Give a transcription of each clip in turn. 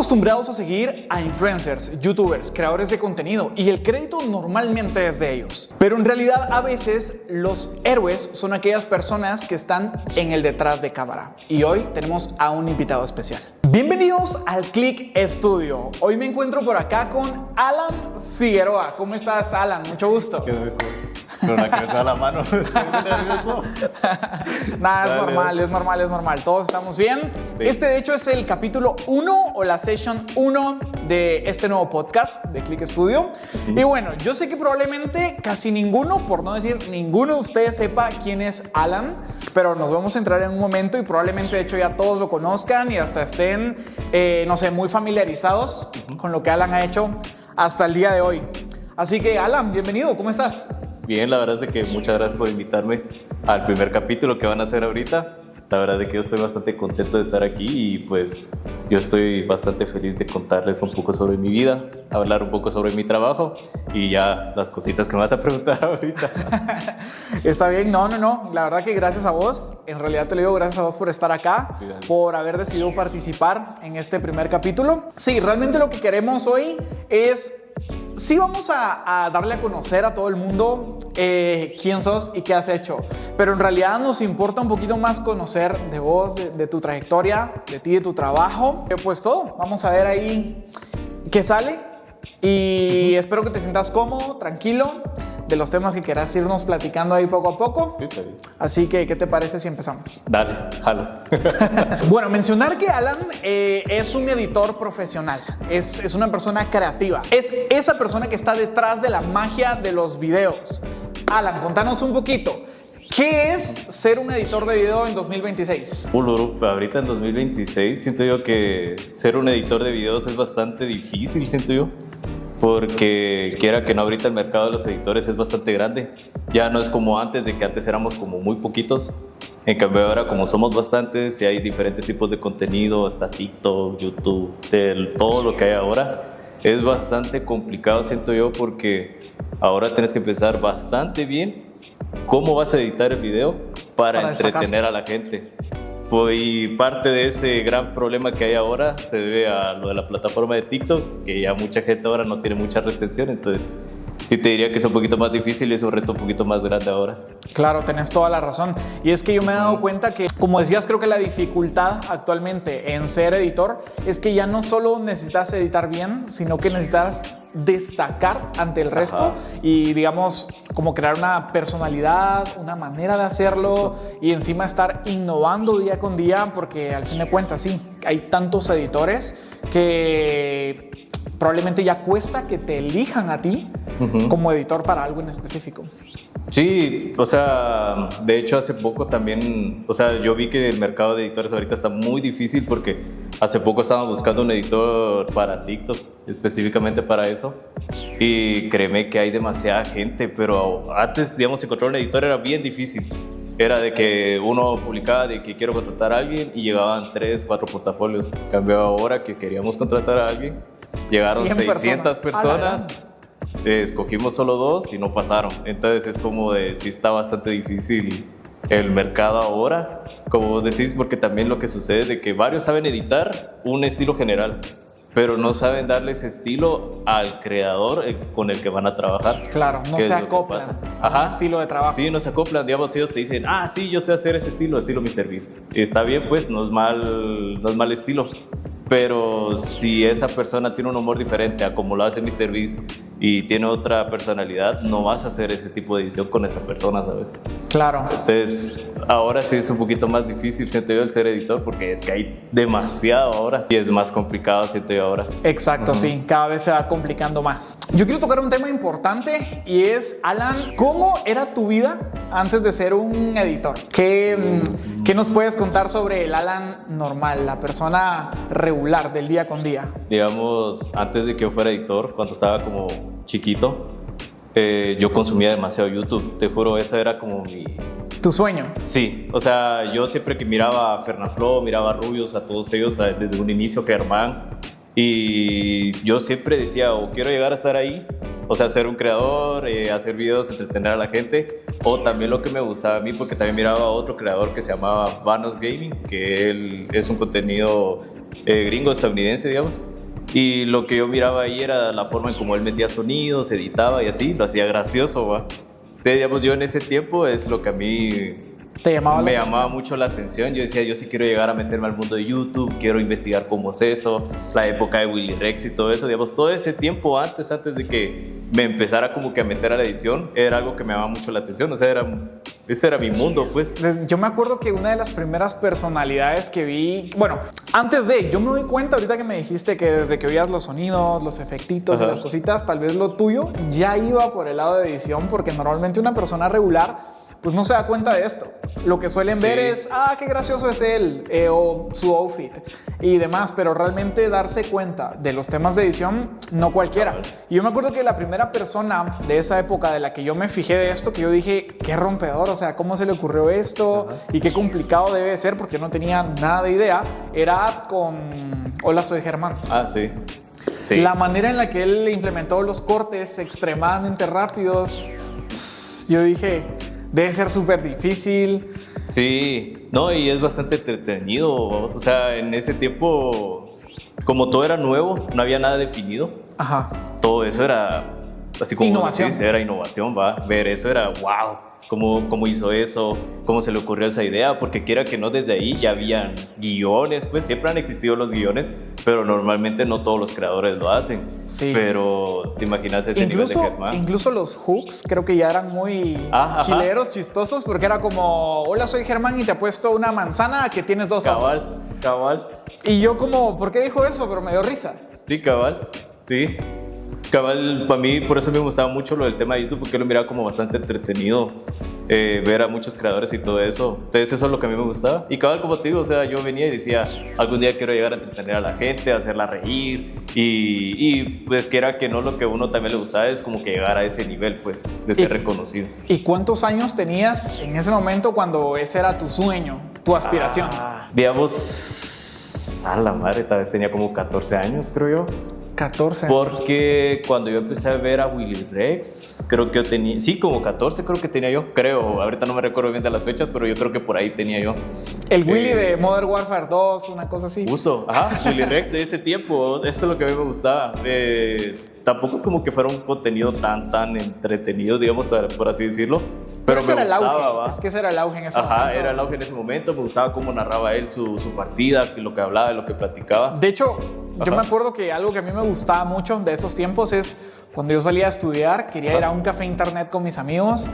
acostumbrados a seguir a influencers, youtubers, creadores de contenido y el crédito normalmente es de ellos. Pero en realidad a veces los héroes son aquellas personas que están en el detrás de cámara. Y hoy tenemos a un invitado especial. Bienvenidos al Click Studio. Hoy me encuentro por acá con Alan Figueroa. ¿Cómo estás, Alan? Mucho gusto. Con la cabeza a la mano, estoy muy nervioso. Nada, es normal. Todos estamos bien. Sí. Este, de hecho, es el capítulo 1 o la session 1 de este nuevo podcast de Click Studio. Y bueno, yo sé que probablemente casi ninguno, por no decir ninguno de ustedes sepa quién es Alan, pero nos vamos a entrar en un momento y probablemente, de hecho, ya todos lo conozcan y hasta estén, no sé, muy familiarizados con lo que Alan ha hecho hasta el día de hoy. Así que, Alan, bienvenido. ¿Cómo estás? Bien, la verdad es que muchas gracias por invitarme al primer capítulo que van a hacer ahorita. La verdad es que yo estoy bastante contento de estar aquí y pues yo estoy bastante feliz de contarles un poco sobre mi vida, hablar un poco sobre mi trabajo y ya las cositas que me vas a preguntar ahorita. Está bien, no. La verdad que gracias a vos, en realidad te lo digo, gracias a vos por estar acá, por haber decidido participar en este primer capítulo. Sí, realmente lo que queremos hoy es... Sí, vamos a darle a conocer a todo el mundo quién sos y qué has hecho, pero en realidad nos importa un poquito más conocer de vos, de tu trayectoria, de ti, de tu trabajo. Pues todo, vamos a ver ahí qué sale y espero que te sientas cómodo, tranquilo, de los temas que quieras irnos platicando ahí poco a poco. Sí, está bien. Así que, ¿qué te parece si empezamos? Dale, jalo. Bueno, mencionar que Alan es un editor profesional, es una persona creativa, es esa persona que está detrás de la magia de los videos. Alan, contanos un poquito, ¿qué es ser un editor de video en 2026? Ahorita en 2026 siento yo que ser un editor de videos es bastante difícil, siento yo. Porque quiera que no, ahorita el mercado de los editores es bastante grande. Ya no es como antes, de que antes éramos como muy poquitos. En cambio ahora, como somos bastantes y hay diferentes tipos de contenido, hasta TikTok, YouTube, todo lo que hay ahora, es bastante complicado, siento yo, porque ahora tienes que pensar bastante bien cómo vas a editar el video para entretener a la gente. Y parte de ese gran problema que hay ahora se debe a lo de la plataforma de TikTok, que ya mucha gente ahora no tiene mucha retención, entonces sí te diría que es un poquito más difícil y es un reto un poquito más grande ahora. Claro, tenés toda la razón. Y es que yo me he dado cuenta que, como decías, creo que la dificultad actualmente en ser editor es que ya no solo necesitas editar bien, sino que necesitas destacar ante el resto y, digamos, como crear una personalidad, una manera de hacerlo y encima estar innovando día con día, porque al fin de cuentas sí, hay tantos editores que probablemente ya cuesta que te elijan a ti como editor para algo en específico. Sí, o sea, de hecho hace poco también, o sea, yo vi que el mercado de editores ahorita está muy difícil porque hace poco estaban buscando un editor para TikTok, específicamente para eso, y créeme que hay demasiada gente, pero antes, digamos, encontrar un editor era bien difícil. Era de que uno publicaba de que quiero contratar a alguien y llegaban 3, 4 portafolios. En cambio ahora que queríamos contratar a alguien, llegaron 600 personas. Escogimos solo 2 y no pasaron. Entonces es como de, sí está bastante difícil el mercado ahora, como vos decís, porque también lo que sucede es de que varios saben editar un estilo general, pero no saben darle ese estilo al creador con el que van a trabajar. Claro, no se acoplan al estilo de trabajo. Sí, no se acoplan, digamos, ellos te dicen, sí, yo sé hacer ese estilo MrBeast. Está bien, pues, no es mal estilo. Pero si esa persona tiene un humor diferente a como lo hace MrBeast y tiene otra personalidad, no vas a hacer ese tipo de edición con esa persona, ¿sabes? Claro. Entonces, ahora sí es un poquito más difícil, siento yo, el ser editor, porque es que hay demasiado ahora y es más complicado, siento yo, ahora. Exacto, sí, cada vez se va complicando más. Yo quiero tocar un tema importante y es, Alan, ¿cómo era tu vida antes de ser un editor? ¿Qué nos puedes contar sobre el Alan normal, la persona regular del día con día? Digamos, antes de que yo fuera editor, cuando estaba como chiquito, yo consumía demasiado YouTube. Te juro, esa era como ¿Tu sueño? Sí, o sea, yo siempre que miraba a Fernanfloo, miraba a Rubius, a todos ellos desde un inicio, Germán, y yo siempre decía, o quiero llegar a estar ahí, o sea, ser un creador, hacer videos, entretener a la gente, o también lo que me gustaba a mí, porque también miraba a otro creador que se llamaba Vanos Gaming, que él es un contenido gringo estadounidense, digamos, Y lo que yo miraba ahí era la forma en cómo él metía sonidos, editaba y así, lo hacía gracioso, ¿va? Entonces, digamos, yo en ese tiempo es lo que a mí ¿Te llamaba me la llamaba atención? mucho la atención. Yo decía, yo sí quiero llegar a meterme al mundo de YouTube, quiero investigar cómo es eso, la época de Willy Rex y todo eso. Digamos, todo ese tiempo antes de que me empezara como que a meter a la edición, era algo que me llamaba mucho la atención. O sea, ese era mi mundo, pues. Yo me acuerdo que una de las primeras personalidades que vi, bueno, antes de, yo me doy cuenta ahorita que me dijiste que desde que oías los sonidos, los efectitos y Ajá. las cositas, tal vez lo tuyo ya iba por el lado de edición, porque normalmente una persona regular pues no se da cuenta de esto. Lo que suelen ver Sí. es, qué gracioso es él, o su outfit y demás, pero realmente darse cuenta de los temas de edición, no cualquiera. Y yo me acuerdo que la primera persona de esa época de la que yo me fijé de esto, que yo dije, qué rompedor, o sea, ¿cómo se le ocurrió esto? Y qué complicado debe ser, porque yo no tenía nada de idea, era con Hola, soy Germán. Ah, sí. Sí. La manera en la que él implementó los cortes extremadamente rápidos, yo dije, debe ser súper difícil. Sí, no, y es bastante entretenido, vamos. O sea, en ese tiempo, como todo era nuevo, no había nada definido. Ajá. Todo eso era así como Innovación. decís, era innovación, va. Ver eso era wow. ¿Cómo hizo eso? ¿Cómo se le ocurrió esa idea? Porque quiera que no, desde ahí ya habían guiones, pues siempre han existido los guiones, pero normalmente no todos los creadores lo hacen. Sí. Pero te imaginas ese nivel de Germán. Incluso los hooks creo que ya eran muy Ajá. chileros, chistosos, porque era como, hola, soy Germán y te apuesto una manzana que tienes dos ojos. Cabal. Y yo como, ¿por qué dijo eso? Pero me dio risa. Sí, cabal. Sí. Cabal, para mí, por eso me gustaba mucho lo del tema de YouTube, porque lo miraba como bastante entretenido, ver a muchos creadores y todo eso. Entonces, eso es lo que a mí me gustaba. Y cabal, como te digo, o sea, yo venía y decía, algún día quiero llegar a entretener a la gente, hacerla reír. Y pues, quiera que no, lo que a uno también le gustaba es como que llegar a ese nivel, pues, de ser reconocido. ¿Y cuántos años tenías en ese momento cuando ese era tu sueño, tu aspiración? Digamos, a la madre, tal vez tenía como 14 años, creo yo. 14 años. Porque cuando yo empecé a ver a Willy Rex, creo que yo tenía, sí, como 14 creo que tenía yo, creo, ahorita no me recuerdo bien de las fechas, pero yo creo que por ahí tenía yo. El Willy de Modern Warfare 2, una cosa así. Willy Rex de ese tiempo, eso es lo que a mí me gustaba. Tampoco es como que fuera un contenido tan entretenido, digamos, por así decirlo, pero ese me era el gustaba, auge. ¿va? Es que ese era el auge en ese Ajá, momento. era el auge en ese momento, me gustaba cómo narraba él su partida, lo que hablaba, lo que platicaba. De hecho, yo Ajá. me acuerdo que algo que a mí me gustaba mucho de esos tiempos es cuando yo salía a estudiar, quería ir a un café internet con mis amigos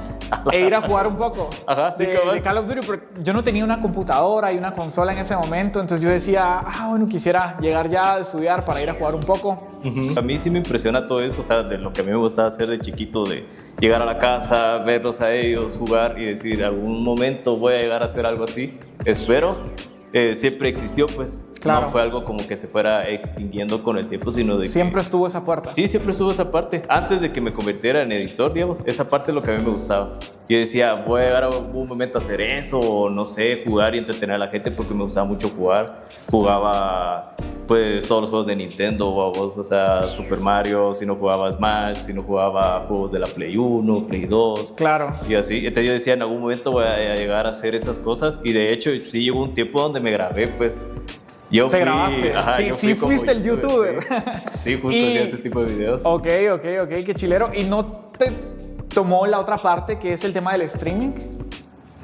e ir a jugar un poco Ajá, sí, de cabal. Call of Duty. Pero yo no tenía una computadora y una consola en ese momento, entonces yo decía, bueno, quisiera llegar ya a estudiar para ir a jugar un poco. A mí sí me impresiona todo eso, o sea, de lo que a mí me gustaba hacer de chiquito, de llegar a la casa, verlos a ellos, jugar y decir, algún momento voy a llegar a hacer algo así. Espero. Siempre existió, pues. Claro. No fue algo como que se fuera extinguiendo con el tiempo, sino de Siempre estuvo esa puerta. Sí, siempre estuvo esa parte. Antes de que me convirtiera en editor, digamos, esa parte es lo que a mí me gustaba. Yo decía, voy a llegar a un momento a hacer eso, o no sé, jugar y entretener a la gente porque me gustaba mucho jugar. Jugaba, pues, todos los juegos de Nintendo, o sea, Super Mario, si no jugaba Smash, si no jugaba juegos de la Play 1, Play 2. Claro. Y así, entonces yo decía, en algún momento voy a llegar a hacer esas cosas. Y de hecho, sí llegó un tiempo donde me grabé, pues. Yo ¿Te fui, grabaste? Sí, yo sí fui como fuiste el youtuber. Sí, justo Y- hacía ese tipo de videos. Ok, qué chilero. ¿Y no te tomó la otra parte que es el tema del streaming?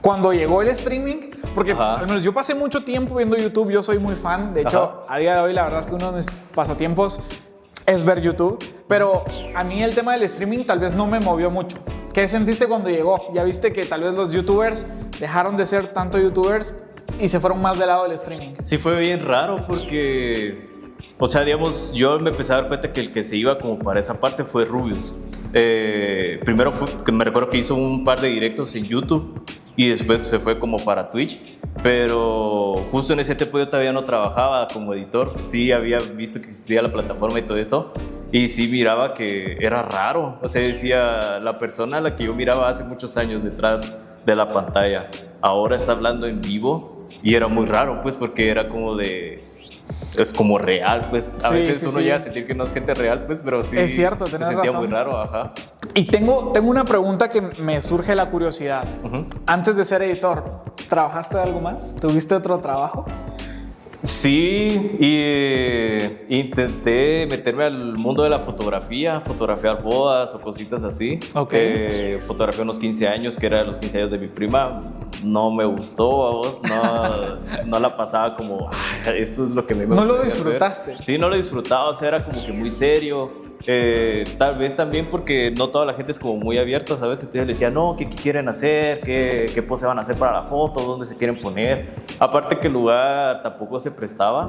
Cuando llegó el streaming, porque Ajá. al menos yo pasé mucho tiempo viendo YouTube, yo soy muy fan, de hecho, Ajá. a día de hoy la verdad es que uno de mis pasatiempos es ver YouTube, pero a mí el tema del streaming tal vez no me movió mucho. ¿Qué sentiste cuando llegó? Ya viste que tal vez los YouTubers dejaron de ser tanto YouTubers y se fueron más del lado del streaming. Sí, fue bien raro porque, o sea, digamos, yo me empecé a dar cuenta que el que se iba como para esa parte fue Rubius. Primero fue, que me recuerdo que hizo un par de directos en YouTube y después se fue como para Twitch, pero justo en ese tiempo yo todavía no trabajaba como editor, sí había visto que existía la plataforma y todo eso, y sí miraba que era raro, o sea, decía, la persona a la que yo miraba hace muchos años detrás de la pantalla, ahora está hablando en vivo, y era muy raro, pues, porque era como de... Es como real, pues. A Sí, veces sí, uno sí. llega a sentir que no es gente real, pues, pero sí. Es cierto, se tenés sentía razón. muy raro, ajá. Y tengo una pregunta que me surge la curiosidad. Ujú. Antes de ser editor, ¿trabajaste de algo más? ¿Tuviste otro trabajo? Sí, y intenté meterme al mundo de la fotografía, fotografiar bodas o cositas así. Ok. Fotografié unos 15 años, que era de los 15 años de mi prima. No me gustó, a vos, no la pasaba como, "Ah, esto es lo que me gusta". ¿No lo disfrutaste? Sí, no lo disfrutaba, o sea, era como que muy serio. Tal vez también porque no toda la gente es como muy abierta, ¿sabes? Entonces le decía, no, ¿qué quieren hacer? ¿Qué pose van a hacer para la foto? ¿Dónde se quieren poner? Aparte que el lugar tampoco se prestaba,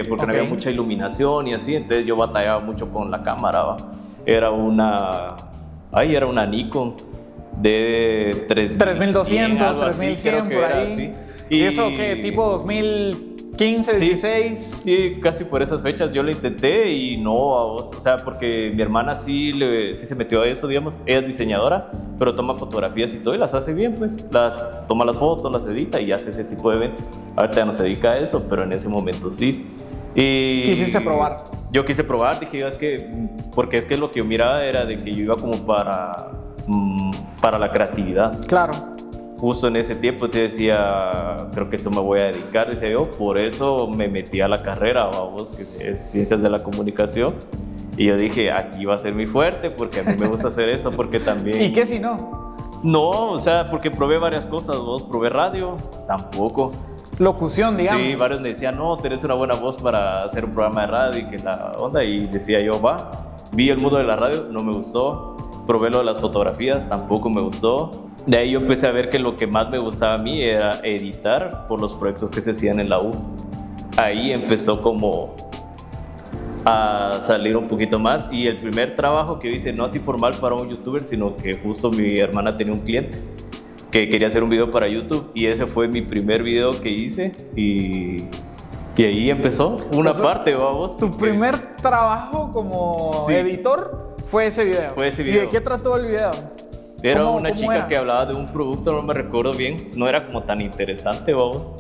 porque no había mucha iluminación y así, entonces yo batallaba mucho con la cámara, ¿va? Era una Nikon de 3200, algo así, 3100 creo que por era, ahí. sí. ¿Y eso qué? ¿Tipo 2015, Sí, 16? Sí, casi por esas fechas yo lo intenté y no, a vos, o sea, porque mi hermana sí se metió a eso, digamos. Ella es diseñadora, pero toma fotografías y todo y las hace bien, pues. Toma las fotos, las edita y hace ese tipo de eventos. Ahorita ya no se dedica a eso, pero en ese momento sí. Y ¿Quisiste probar? Yo quise probar, dije, porque es que lo que yo miraba era de que yo iba como para la creatividad. Claro. Justo en ese tiempo te decía, creo que eso me voy a dedicar, decía yo, por eso me metí a la carrera, vamos, que es Ciencias de la Comunicación. Y yo dije, aquí va a ser mi fuerte, porque a mí me gusta hacer eso, porque también... ¿Y qué si no? No, o sea, porque probé varias cosas, vos, probé radio, tampoco. Locución, digamos. Sí, varios me decían, no, tenés una buena voz para hacer un programa de radio y que la onda, y decía yo, va, vi el mundo de la radio, no me gustó, probé lo de las fotografías, tampoco me gustó. De ahí yo empecé a ver que lo que más me gustaba a mí era editar por los proyectos que se hacían en la U. Ahí empezó como a salir un poquito más y el primer trabajo que hice, no así formal para un youtuber, sino que justo mi hermana tenía un cliente que quería hacer un video para YouTube y ese fue mi primer video que hice y ahí empezó una parte, vamos. ¿Tu primer trabajo como editor fue ese video? Fue ese video. ¿Y de qué trató el video? Era una ¿Cómo chica era? que hablaba de un producto, no me recuerdo bien, no era como tan interesante, vamos.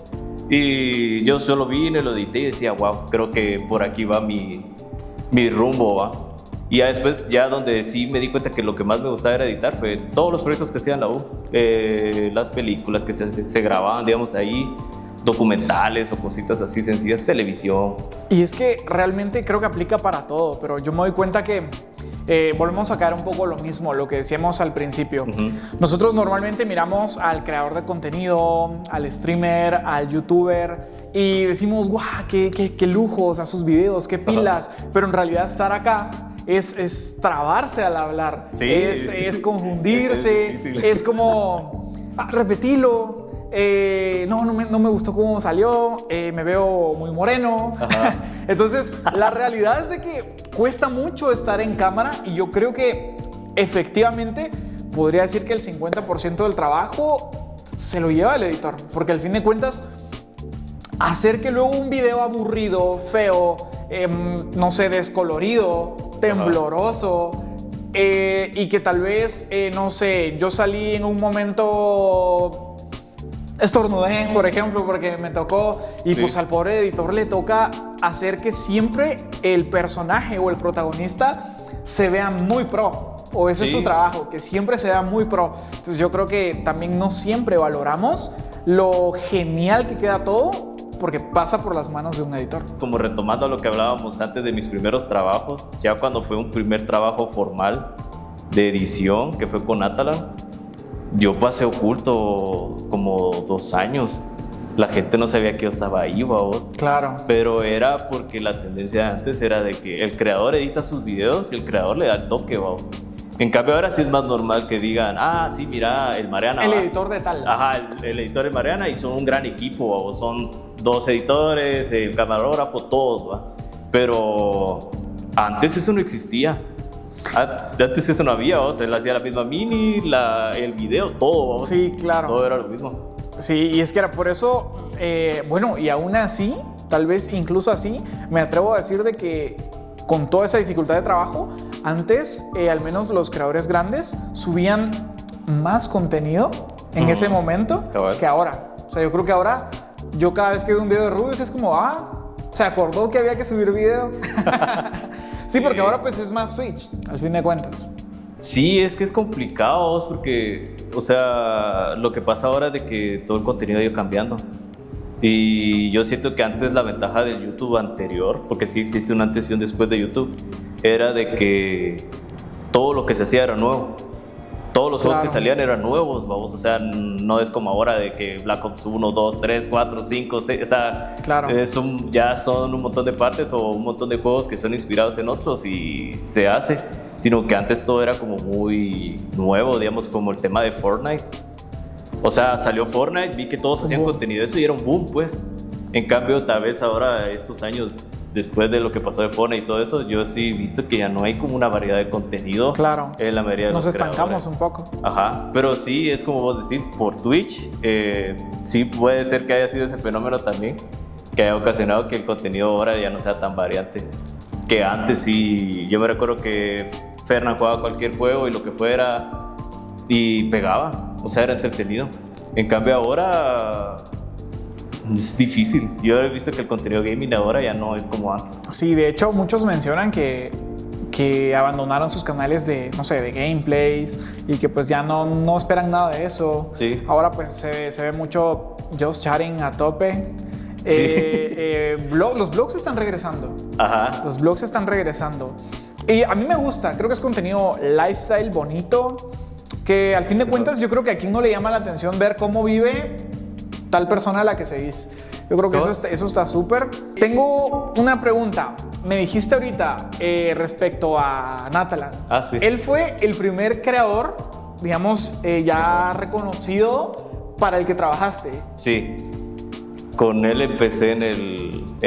Y yo solo vine, lo edité y decía, wow, creo que por aquí va mi rumbo, va. Y ya después, ya donde sí me di cuenta que lo que más me gustaba era editar, fue todos los proyectos que hacía en la U, las películas que se grababan, digamos, ahí, documentales o cositas así sencillas, televisión. Y es que realmente creo que aplica para todo, pero yo me doy cuenta que volvemos a caer un poco lo mismo, lo que decíamos al principio. Nosotros normalmente miramos al creador de contenido, al streamer, al youtuber y decimos, guau, qué lujos a sus videos, qué pilas, pero en realidad estar acá es trabarse al hablar, Sí, es confundirse, es como, repetilo. No me gustó cómo salió, me veo muy moreno. Entonces, la realidad es de que cuesta mucho estar en cámara y yo creo que efectivamente podría decir que el 50% del trabajo se lo lleva el editor, porque al fin de cuentas, hacer que luego un video aburrido, feo, no sé, descolorido, tembloroso, y que tal vez, no sé, yo salí en un momento... estornudé, por ejemplo, porque me tocó y pues al pobre editor le toca hacer que siempre el personaje o el protagonista se vea muy pro, o ese es su trabajo, que siempre se vea muy pro. Entonces yo creo que también no siempre valoramos lo genial que queda todo porque pasa por las manos de un editor. Como retomando lo que hablábamos antes de mis primeros trabajos, ya cuando fue un primer trabajo formal de edición, que fue con Atalan, yo pasé oculto como 2 años. La gente no sabía que yo estaba ahí, vos. Claro. Pero era porque la tendencia de antes era de que el creador edita sus videos y el creador le da el toque, vos. En cambio ahora sí es más normal que digan, ah, sí, mira, el Mariana. El editor de tal. Ajá, el editor es Mariana y son un gran equipo, vos. Son 2 editores, el camarógrafo, todos, ¿va? Pero antes eso no existía. Antes eso no había, o sea, él hacía la misma mini, el video, todo. Sí, claro. Todo era lo mismo. Sí, y es que era por eso, bueno, y aún así, tal vez incluso así, me atrevo a decir de que con toda esa dificultad de trabajo, antes, al menos los creadores grandes, subían más contenido en ese momento que ahora. O sea, yo creo que ahora, yo cada vez que veo un video de Rubius es como, se acordó que había que subir video. Sí, porque ahora pues es más Twitch, al fin de cuentas. Sí, es que es complicado, vos, porque, o sea, lo que pasa ahora es de que todo el contenido ha ido cambiando. Y yo siento que antes la ventaja del YouTube anterior, porque sí existe una antes y un después de YouTube, era de que todo lo que se hacía era nuevo. Todos los juegos que salían eran nuevos, vamos. O sea, no es como ahora de que Black Ops 1, 2, 3, 4, 5, 6. O sea, ya son un montón de partes o un montón de juegos que son inspirados en otros y se hace. Sino que antes todo era como muy nuevo, digamos, como el tema de Fortnite. O sea, salió Fortnite, vi que todos hacían contenido de eso y era un boom, pues. En cambio, tal vez ahora, estos años después de lo que pasó de Fortnite y todo eso, yo sí he visto que ya no hay como una variedad de contenido. Claro. En la mayoría de Nos los estancamos creadores. un poco. Ajá, pero sí, es como vos decís, por Twitch, sí puede ser que haya sido ese fenómeno también, que haya ocasionado que el contenido ahora ya no sea tan variante. Que antes sí, yo me recuerdo que Fernan jugaba cualquier juego y lo que fuera y pegaba, o sea, era entretenido. En cambio ahora es difícil. Yo he visto que el contenido gaming ahora ya no es como antes. Sí, de hecho muchos mencionan que abandonaron sus canales de, no sé, de gameplays y que pues ya no esperan nada de eso. Sí. Ahora pues se ve mucho just chatting a tope. Los blogs están regresando. Ajá. Los blogs están regresando. Y a mí me gusta, creo que es contenido lifestyle bonito, que al fin de cuentas yo creo que a quien no le llama la atención ver cómo vive tal persona a la que seguís. Yo creo que eso está súper. Tengo una pregunta. Me dijiste ahorita respecto a Natalan. Ah, sí. Él fue el primer creador, digamos, ya reconocido para el que trabajaste. Sí. Con él empecé en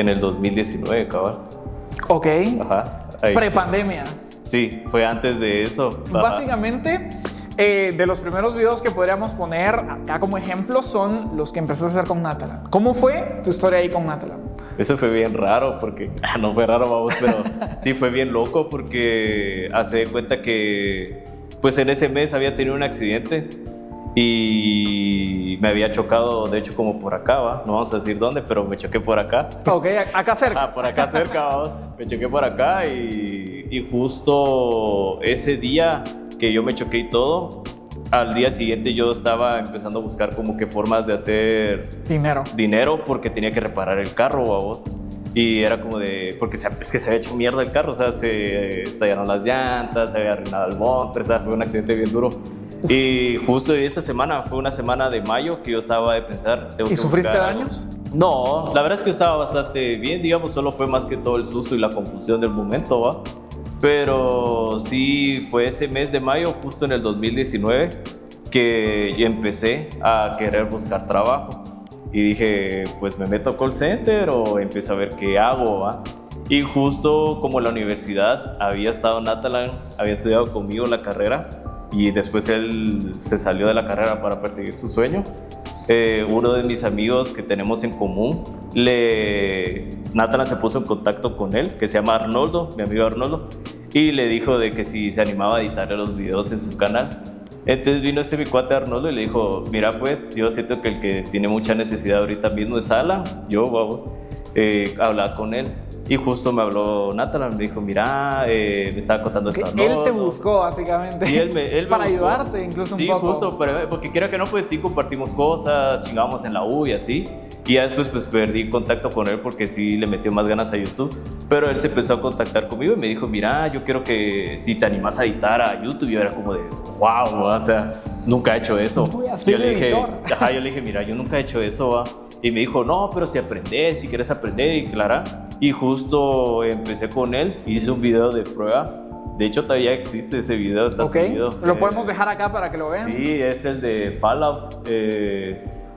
el 2019, cabal. Ok. Ajá. Ahí. Prepandemia. Sí, fue antes de eso. Ajá. Básicamente, de los primeros videos que podríamos poner acá como ejemplo son los que empezaste a hacer con Natalan. ¿Cómo fue tu historia ahí con Natalan? Eso fue bien raro porque, no fue raro, vamos, pero sí fue bien loco porque hace de cuenta que, pues en ese mes había tenido un accidente y me había chocado, de hecho, como por acá, ¿va? No vamos a decir dónde, pero me choqué por acá. Ok, acá cerca. Por acá cerca, vamos. Me choqué por acá y justo ese día que yo me choqué y todo, al día siguiente yo estaba empezando a buscar como que formas de hacer dinero porque tenía que reparar el carro, vamos. Y era como de, porque es que se había hecho mierda el carro, o sea, se estallaron las llantas, se había arruinado el bumper, o sea, fue un accidente bien duro. Y justo esta semana, fue una semana de mayo que yo estaba de pensar, ¿Y sufriste daños? No, la verdad es que yo estaba bastante bien, digamos, solo fue más que todo el susto y la confusión del momento, ¿va? Pero sí fue ese mes de mayo, justo en el 2019, que yo empecé a querer buscar trabajo. Y dije, pues me meto a call center o empiezo a ver qué hago, ¿va? Y justo como en la universidad había estado Natalan, había estudiado conmigo la carrera y después él se salió de la carrera para perseguir su sueño. Uno de mis amigos que tenemos en común, Natalan se puso en contacto con él, que se llama Arnoldo, mi amigo Arnoldo, y le dijo de que si se animaba a editarle los videos en su canal. Entonces vino mi cuate Arnoldo y le dijo, mira pues, yo siento que el que tiene mucha necesidad ahorita mismo es Alan, yo, vamos, hablar con él. Y justo me habló Natalan, me dijo, mira, me estaba contando esto. Él te buscó, básicamente. Sí, él me para buscó. ayudarte, incluso sí, un poco. Sí, justo, porque quiera que no, pues sí compartimos cosas, chingábamos en la U y así. Y ya después pues perdí contacto con él porque sí le metió más ganas a YouTube. Pero él se empezó a contactar conmigo y me dijo, mira, yo quiero que si te animas a editar a YouTube. Y yo era como de, wow, o sea, nunca he hecho eso. Voy a ser yo le dije, editor. yo le dije, mira, yo nunca he hecho eso, va. Y me dijo, no, pero si aprendes, si quieres aprender, y claro. Y justo empecé con él, hice un video de prueba. De hecho, todavía existe ese video, está subido. Lo podemos dejar acá para que lo vean. Sí, es el de Fallout.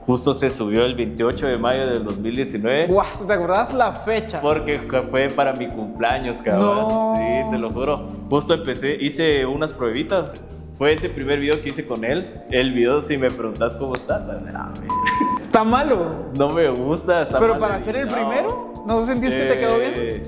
Justo se subió el 28 de mayo del 2019. Guau, ¿te acordás la fecha? Porque fue para mi cumpleaños, cabrón. No. Sí, te lo juro. Justo empecé, hice unas pruebitas. Fue ese primer video que hice con él. El video, si me preguntas cómo está Está malo. no me gusta, está Pero mal para ser el editado. primero, ¿no sentís que te quedó bien?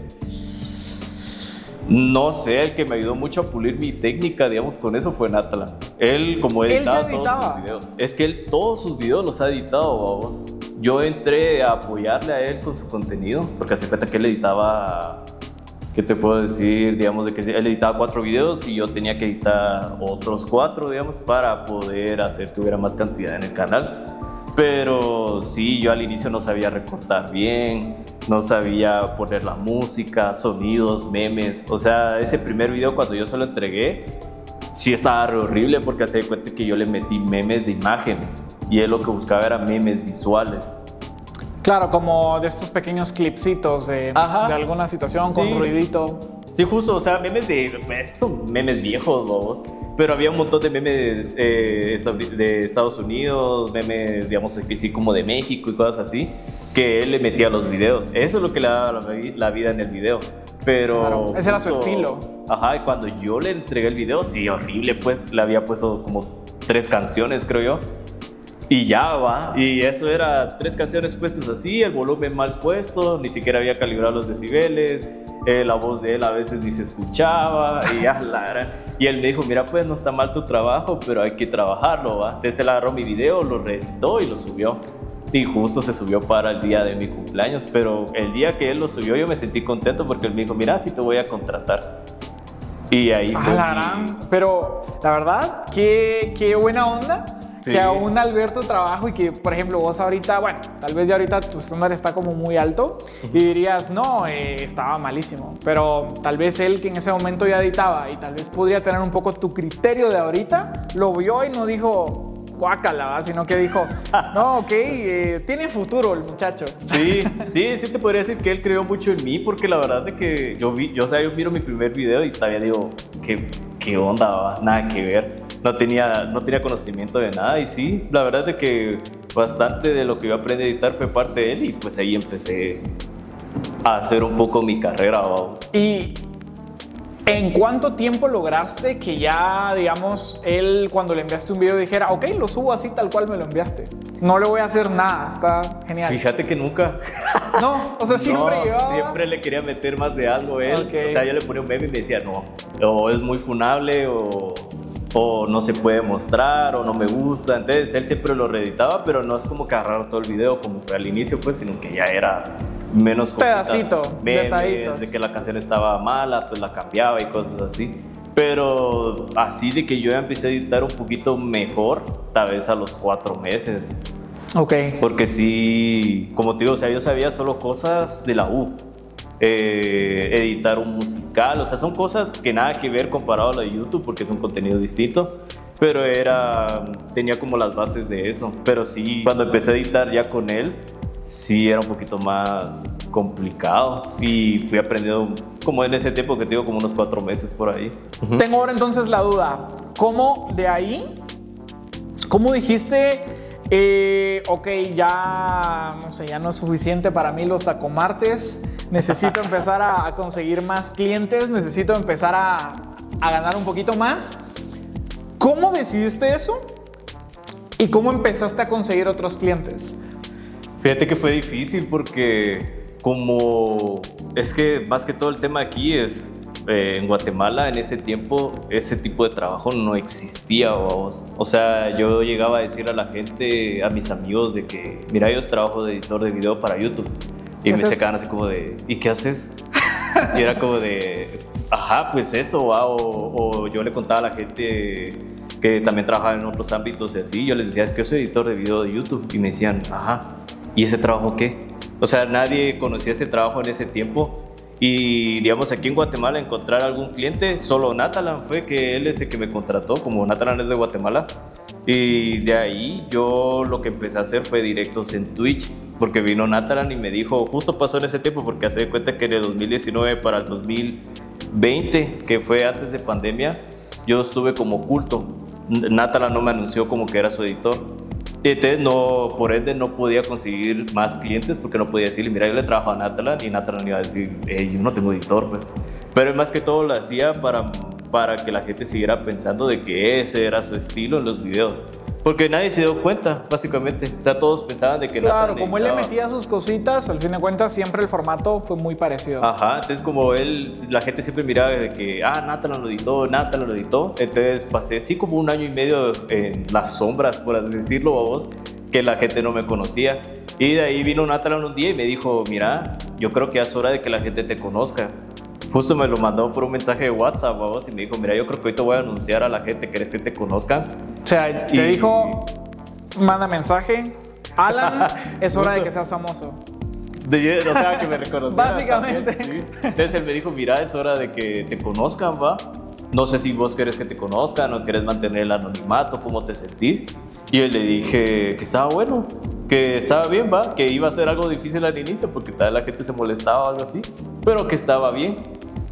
No sé, el que me ayudó mucho a pulir mi técnica, digamos, con eso fue Natalan. Él, como editaba todos sus videos. Es que él todos sus videos los ha editado, vamos. Yo entré a apoyarle a él con su contenido, porque hace cuenta que él editaba, ¿qué te puedo decir? Digamos, de que él editaba 4 videos y yo tenía que editar otros 4, digamos, para poder hacer que hubiera más cantidad en el canal. Pero sí, yo al inicio no sabía recortar bien, no sabía poner la música, sonidos, memes. O sea, ese primer video cuando yo se lo entregué, sí estaba re horrible porque hace de cuenta que yo le metí memes de imágenes y él lo que buscaba era memes visuales. Claro, como de estos pequeños clipsitos de alguna situación con ruidito. Sí, justo, o sea, memes son memes viejos, vos. Pero había un montón de memes de Estados Unidos, memes, digamos, así como de México y cosas así, que él le metía a los videos. Eso es lo que le daba la vida en el video. Pero claro, ese era su estilo. Ajá, y cuando yo le entregué el video, sí, horrible, pues, le había puesto como 3 canciones, creo yo. Y ya va, y eso era 3 canciones puestas así, el volumen mal puesto, ni siquiera había calibrado los decibeles, la voz de él a veces ni se escuchaba, y él me dijo, mira, pues no está mal tu trabajo, pero hay que trabajarlo, ¿va? Entonces él agarró mi video, lo reeditó y lo subió. Y justo se subió para el día de mi cumpleaños, pero el día que él lo subió yo me sentí contento porque él me dijo, mira, sí te voy a contratar. Y ahí fue Pero la verdad, qué buena onda. Sí. Que aún al ver tu trabajo y que, por ejemplo, vos ahorita, bueno, tal vez ya ahorita tu estándar está como muy alto y dirías, no, estaba malísimo. Pero tal vez él, que en ese momento ya editaba y tal vez podría tener un poco tu criterio de ahorita, lo vio y no dijo guácala, ¿va? Sino que dijo, no, ok, tiene futuro el muchacho. Sí te podría decir que él creyó mucho en mí porque la verdad es que yo miro mi primer video y todavía digo, ¿qué onda, va? Nada que ver. No tenía conocimiento de nada y sí, la verdad es que bastante de lo que yo aprendí a editar fue parte de él y pues ahí empecé a hacer un poco mi carrera, vamos. ¿Y en cuánto tiempo lograste que ya, digamos, él cuando le enviaste un video dijera, ok, lo subo así tal cual me lo enviaste? No le voy a hacer nada, está genial. Fíjate que nunca. No, o sea, siempre llevaba... Siempre le quería meter más de algo él. Okay. O sea, yo le ponía un meme y me decía, no, o es muy funable o no se puede mostrar o no me gusta. Entonces él siempre lo reeditaba, pero no es como que agarrar todo el video como fue al inicio, pues, sino que ya era menos pedacito, detallitos. De que la canción estaba mala, pues la cambiaba y cosas así. Pero así de que yo ya empecé a editar un poquito mejor, tal vez a los 4 meses. Ok. Porque sí, como te digo, o sea, yo sabía solo cosas de la U. Editar un musical, o sea, son cosas que nada que ver comparado a lo de YouTube porque es un contenido distinto, pero tenía como las bases de eso. Pero sí, cuando empecé a editar ya con él, sí era un poquito más complicado y fui aprendiendo como en ese tiempo que te digo, como unos 4 meses por ahí. Tengo ahora entonces la duda, ¿cómo de ahí, cómo dijiste... ok, ya no sé, ya no es suficiente para mí los tacomartes, necesito empezar a conseguir más clientes, necesito empezar a ganar un poquito más? ¿Cómo decidiste eso? ¿Y cómo empezaste a conseguir otros clientes? Fíjate que fue difícil porque es que más que todo el tema aquí es... en Guatemala en ese tiempo ese tipo de trabajo no existía, vamos. O sea, yo llegaba a decir a la gente, a mis amigos de que mira, yo trabajo de editor de video para YouTube y me sacaban así como de ¿y qué haces? Y era como de ajá, pues eso, ¿va? O yo le contaba a la gente que también trabajaba en otros ámbitos y así, yo les decía es que yo soy editor de video de YouTube y me decían ajá, ¿y ese trabajo qué? O sea, nadie conocía ese trabajo en ese tiempo. Y digamos aquí en Guatemala encontrar algún cliente, solo Natalan fue que él es el que me contrató, como Natalan es de Guatemala. Y de ahí yo lo que empecé a hacer fue directos en Twitch, porque vino Natalan y me dijo, justo pasó en ese tiempo, porque hace de cuenta que en el 2019 para el 2020, que fue antes de pandemia, yo estuve como oculto. Natalan no me anunció como que era su editor. Entonces, por ende, no podía conseguir más clientes porque no podía decirle, mira, yo le trabajo a Natalan y Natalan iba a decir, yo no tengo editor, pues. Pero más que todo lo hacía para que la gente siguiera pensando de que ese era su estilo en los videos. Porque nadie se dio cuenta, básicamente. O sea, todos pensaban de que Claro, como él le metía sus cositas, al fin de cuentas siempre el formato fue muy parecido. Ajá, entonces como la gente siempre miraba de que, Natalan lo editó, Natalan lo editó. Entonces pasé así como 1 año y medio en las sombras, por así decirlo, vos, que la gente no me conocía. Y de ahí vino Natalan un día y me dijo, mira, yo creo que ya es hora de que la gente te conozca. Justo me lo mandó por un mensaje de WhatsApp, vamos, y me dijo, mira, yo creo que hoy te voy a anunciar a la gente, ¿querés que te conozcan? O sea, te dijo, manda mensaje, Alan, es hora de que seas famoso. O sea, que me reconociera. Básicamente. También, sí. Entonces él me dijo, mira, es hora de que te conozcan, va. No sé si vos querés que te conozcan o querés mantener el anonimato, ¿cómo te sentís? Y yo le dije que estaba bueno, que estaba bien, va, que iba a ser algo difícil al inicio porque tal vez la gente se molestaba o algo así, pero que estaba bien.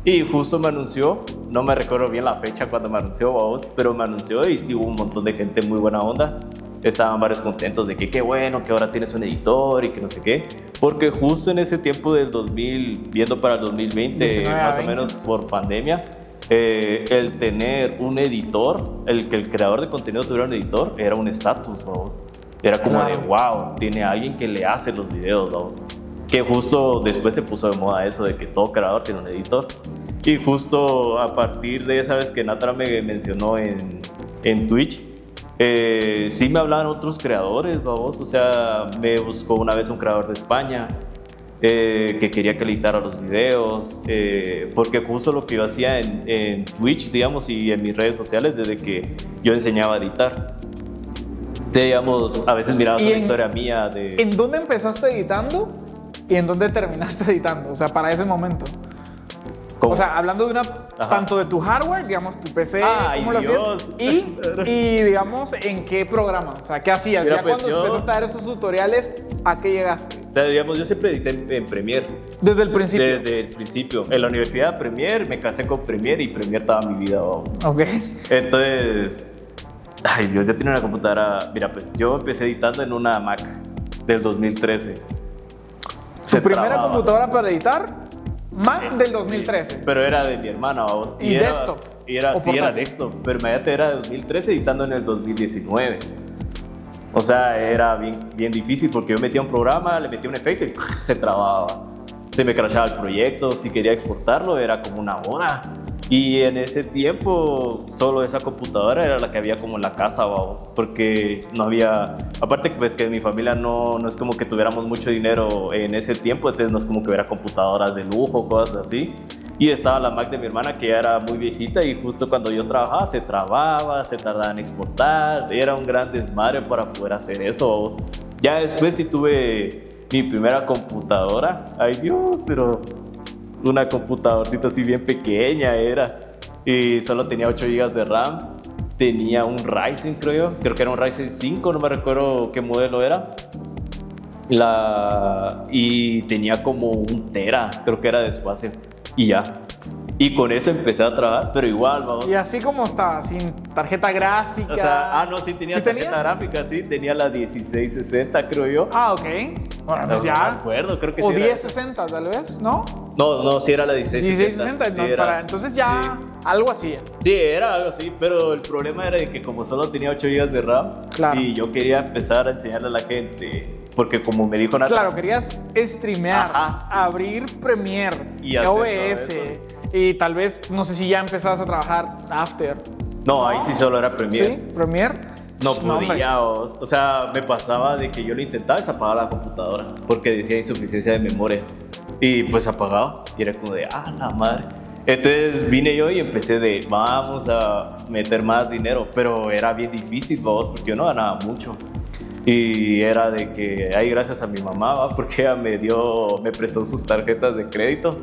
Y justo me anunció, no me recuerdo bien la fecha cuando me anunció, vos, pero me anunció y sí hubo un montón de gente muy buena onda. Estaban varios contentos de que qué bueno, que ahora tienes un editor y que no sé qué. Porque justo en ese tiempo del 2000, viendo para el 2020, más o menos por pandemia, el tener un editor, el que el creador de contenido tuviera un editor, era un estatus, vamos. Era como de wow, tiene alguien que le hace los videos, vamos. Que justo después se puso de moda eso de que todo creador tiene un editor. Y justo a partir de esa vez que Natra me mencionó en Twitch, sí me hablaban otros creadores, vamos. O sea, me buscó una vez un creador de España que quería que le editara los videos, porque justo lo que yo hacía en Twitch, digamos, y en mis redes sociales, desde que yo enseñaba a editar. Digamos, a veces mirabas una historia mía de... ¿En dónde empezaste editando y en dónde terminaste editando? O sea, para ese momento. ¿Cómo? O sea, hablando de tanto de tu hardware, digamos, tu PC, ¿cómo lo hacías? Y digamos, ¿en qué programa? O sea, ¿qué hacías? Mira, ya pues cuando empezaste a dar esos tutoriales, ¿a qué llegaste? O sea, digamos, yo siempre edité en Premiere. Desde el principio. Desde el principio. En la universidad Premiere, me casé con Premiere y Premiere toda mi vida, vamos. Ok. Entonces, ay Dios, yo tenía una computadora. Mira, pues yo empecé editando en una Mac del 2013. ¿Tu primera computadora para editar? Mac del 2013. Pero era de mi hermana, vamos. ¿Y desktop? Sí, era desktop. Pero imagínate, era de 2013 editando en el 2019. O sea, era bien difícil porque yo metía un programa, le metía un efecto y se trababa. Se me crashaba el proyecto. Si quería exportarlo, era como una hora. Y en ese tiempo, solo esa computadora era la que había como en la casa, vamos. Porque no había... Aparte, pues que mi familia no es como que tuviéramos mucho dinero en ese tiempo. Entonces no es como que hubiera computadoras de lujo, cosas así. Y estaba la Mac de mi hermana, que ya era muy viejita. Y justo cuando yo trabajaba, se trababa, se tardaba en exportar. Era un gran desmadre para poder hacer eso, vamos. Ya después sí tuve mi primera computadora. Ay Dios, pero... una computadorcita así bien pequeña era, y solo tenía 8 GB de RAM, tenía un Ryzen, creo que era un Ryzen 5, no me recuerdo qué modelo era, y tenía como 1 tera, creo que era de espacio, y ya. Y con eso empecé a trabajar, pero igual, vamos. ¿Y así como estaba? ¿Sin tarjeta gráfica? O sea, no, sí tenía tarjeta gráfica, sí, tenía la 1660, creo yo. Ah, ok. Bueno, pues no, ya. No me acuerdo, creo que o sí. O 1060, tal vez, ¿no? No, sí era la 1660. 1660, Sí, no, entonces ya sí. algo así. Sí, era algo así, pero el problema era de que como solo tenía 8 GB de RAM, claro. Y yo quería empezar a enseñarle a la gente, porque como me dijo Nata... Claro, querías streamear, abrir Premiere, y OBS, y tal vez, no sé si ya empezabas a trabajar After. No, ahí sí solo era Premiere. ¿Sí? ¿Premiere? No podía, o sea, me pasaba de que yo lo intentaba y se apagaba la computadora, porque decía insuficiencia de memoria, y pues apagaba, y era como de, la madre. Entonces vine yo y empecé de, vamos a meter más dinero, pero era bien difícil, vamos, porque yo no ganaba mucho. Y era de que, ahí gracias a mi mamá, ¿va? Porque ella me prestó sus tarjetas de crédito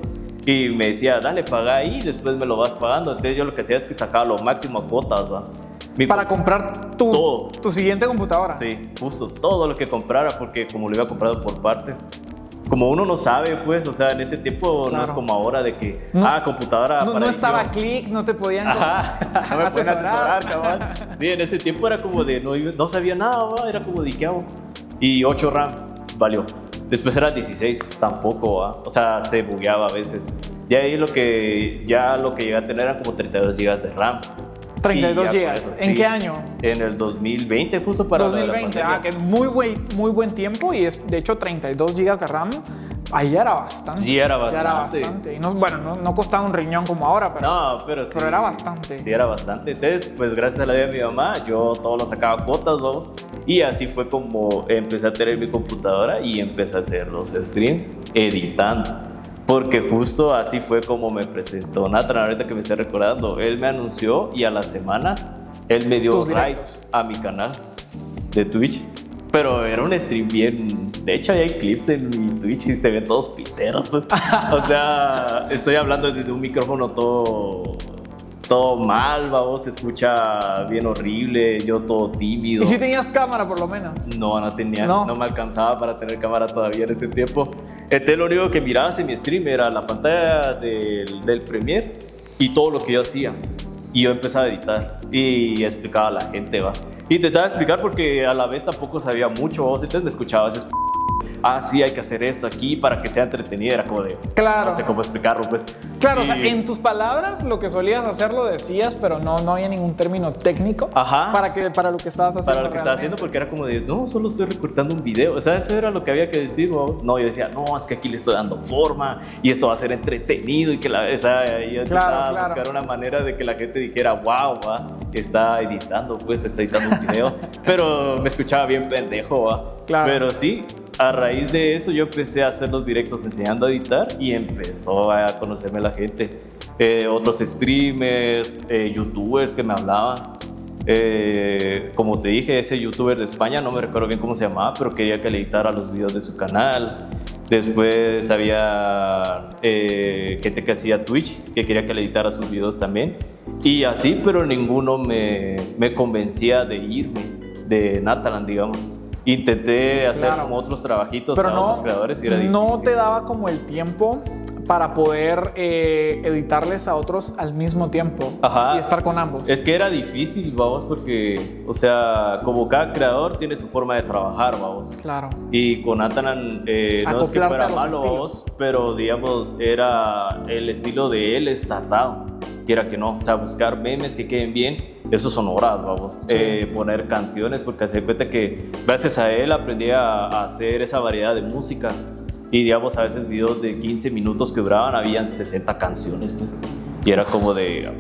y me decía, dale, paga ahí, después me lo vas pagando. Entonces yo lo que hacía es que sacaba lo máximo a cuotas, ¿va? Para comprar tu siguiente computadora. Sí, justo, todo lo que comprara, porque como lo iba comprando por partes. Como uno no sabe, pues, o sea, en ese tiempo no es como ahora de que, computadora para no estaba Click, no te podían no me pueden asesorar, cabal. Sí, en ese tiempo era como de, no sabía nada, ¿va? Era como de, ¿qué hago? Y 8 RAM, valió. Después era 16, tampoco, ¿va? O sea, se bugueaba a veces. Y ahí lo que llegué a tener eran como 32 GB de RAM. 32 GB. ¿En sí, qué año? En el 2020, justo para 2020, que es muy buen tiempo, y es de hecho 32 GB de RAM. Ahí era bastante. Sí, era bastante. Y no costaba un riñón como ahora, pero sí, era bastante. Sí, era bastante. Entonces, pues gracias a la vida de mi mamá, yo todo lo sacaba a cuotas, vamos. Y así fue como empecé a tener mi computadora y empecé a hacer los streams editando. Porque justo así fue como me presentó Nathan, ahorita que me estoy recordando. Él me anunció y a la semana él me dio raid a mi canal de Twitch. Pero era un un stream bien... De hecho, hay clips en mi Twitch y se ven todos piteros, pues. O sea, estoy hablando desde un micrófono todo mal, vamos, se escucha bien horrible, yo todo tímido. ¿Y si tenías cámara por lo menos? No tenía, no me alcanzaba para tener cámara todavía en ese tiempo. Entonces lo único que mirabas en mi stream era la pantalla del Premiere y todo lo que yo hacía. Y yo empezaba a editar y explicaba a la gente, va. Y intentaba explicar porque a la vez tampoco sabía mucho, vos, entonces me escuchaba a veces... sí, hay que hacer esto aquí para que sea entretenido. Era como de... Claro. No sé cómo explicarlo, pues. Claro, o sea, en tus palabras lo que solías hacer lo decías, pero no había ningún término técnico para lo que estabas haciendo. Para lo que estaba haciendo, porque era como de, no, solo estoy recortando un video. O sea, eso era lo que había que decir, ¿no? No, yo decía, no, es que aquí le estoy dando forma y esto va a ser entretenido y que yo intentaba buscar una manera de que la gente dijera, wow, está editando un video. Pero me escuchaba bien pendejo, va. Claro. Pero sí, a raíz de eso yo empecé a hacer los directos enseñando a editar y empezó a conocerme la gente. Otros streamers, youtubers que me hablaban. Como te dije, ese youtuber de España, no me recuerdo bien cómo se llamaba, pero quería que le editara los videos de su canal. Después había gente que hacía Twitch, que quería que le editara sus videos también. Y así, pero ninguno me convencía de irme de Natalan, digamos. Intenté hacer como otros trabajitos a otros creadores y era difícil. No te daba como el tiempo para poder editarles a otros al mismo tiempo. Ajá. Y estar con ambos. Es que era difícil, vamos, porque, o sea, como cada creador tiene su forma de trabajar, vamos. Claro. Y con Natalan no es que fuera malo, vamos, pero digamos, era el estilo de él es tardado. Quiera que no, o sea, buscar memes que queden bien, eso son horas, vamos. Sí. Poner canciones, porque se da cuenta que gracias a él aprendí a hacer esa variedad de música. Y digamos, a veces videos de 15 minutos que duraban, habían 60 canciones, pues. Y era como de...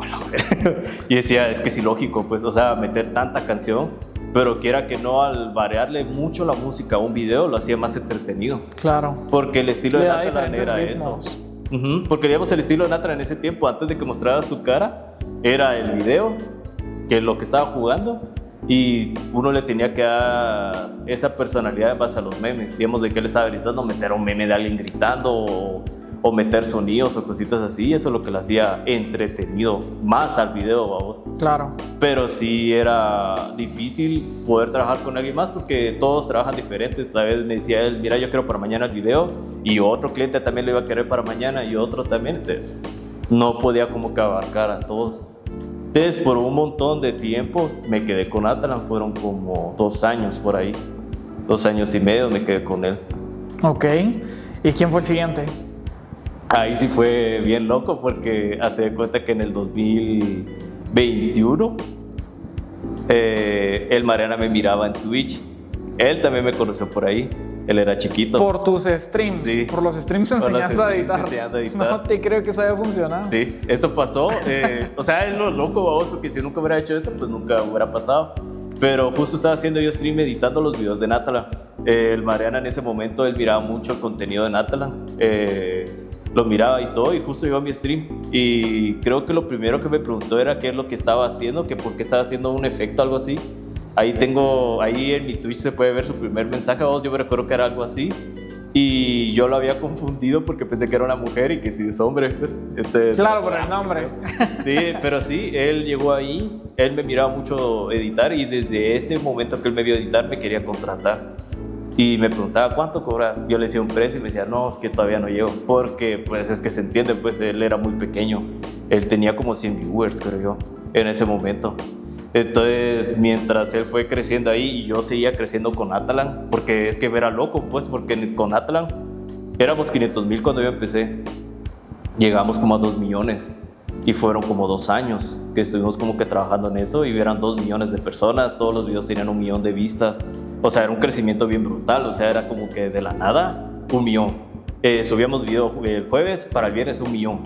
y decía, es que es ilógico, pues, o sea, meter tanta canción, pero quiera que no, al variarle mucho la música a un video, lo hacía más entretenido. Claro. Porque el estilo de Natalan era eso. Porque digamos el estilo de Natalan en ese tiempo, antes de que mostrara su cara, era el video, que es lo que estaba jugando, y uno le tenía que dar esa personalidad en base a los memes. Digamos, de que él estaba gritando, meter un meme de alguien gritando o meter sonidos o cositas así, eso es lo que lo hacía entretenido, más al video, vamos. Claro. Pero sí era difícil poder trabajar con alguien más porque todos trabajan diferentes. Tal vez me decía él, mira, yo quiero para mañana el video, y otro cliente también lo iba a querer para mañana y otro también. Entonces no podía como que abarcar a todos. Entonces por un montón de tiempos me quedé con Natalan, fueron como 2 años por ahí, 2 años y medio me quedé con él. Ok, ¿y quién fue el siguiente? Ahí sí fue bien loco porque hace de cuenta que en el 2021 el Mariana me miraba en Twitch. Él también me conoció por ahí. Él era chiquito. Por tus streams. Sí. Por los streams enseñando a editar. No te creo que eso haya funcionado. Sí, eso pasó. O sea, es lo loco, vamos, porque si yo nunca hubiera hecho eso, pues nunca hubiera pasado. Pero justo estaba haciendo yo stream editando los videos de Natalan. El Mariana en ese momento, él miraba mucho el contenido de Natalan. Lo miraba y todo, y justo llegó a mi stream. Y creo que lo primero que me preguntó era qué es lo que estaba haciendo, que por qué estaba haciendo un efecto, algo así. Ahí en mi Twitch se puede ver su primer mensaje, yo me recuerdo que era algo así. Y yo lo había confundido porque pensé que era una mujer y que si es hombre, pues. Entonces, claro, por el nombre. Sí, pero sí, él llegó ahí, él me miraba mucho editar y desde ese momento que él me vio editar me quería contratar. Y me preguntaba, ¿cuánto cobras? Yo le decía un precio y me decía, no, es que todavía no llego. Porque, pues, es que se entiende, pues, él era muy pequeño. Él tenía como 100 viewers, creo yo, en ese momento. Entonces, mientras él fue creciendo ahí y yo seguía creciendo con Natalan, porque es que era loco, pues, porque con Natalan éramos 500,000 cuando yo empecé. Llegamos como a 2 millones y fueron como 2 años que estuvimos como que trabajando en eso y eran 2 millones de personas, todos los videos tenían 1 millón de vistas. O sea, era un crecimiento bien brutal, o sea, era como que de la nada, 1 millón. Subíamos video el jueves, para el viernes 1 millón.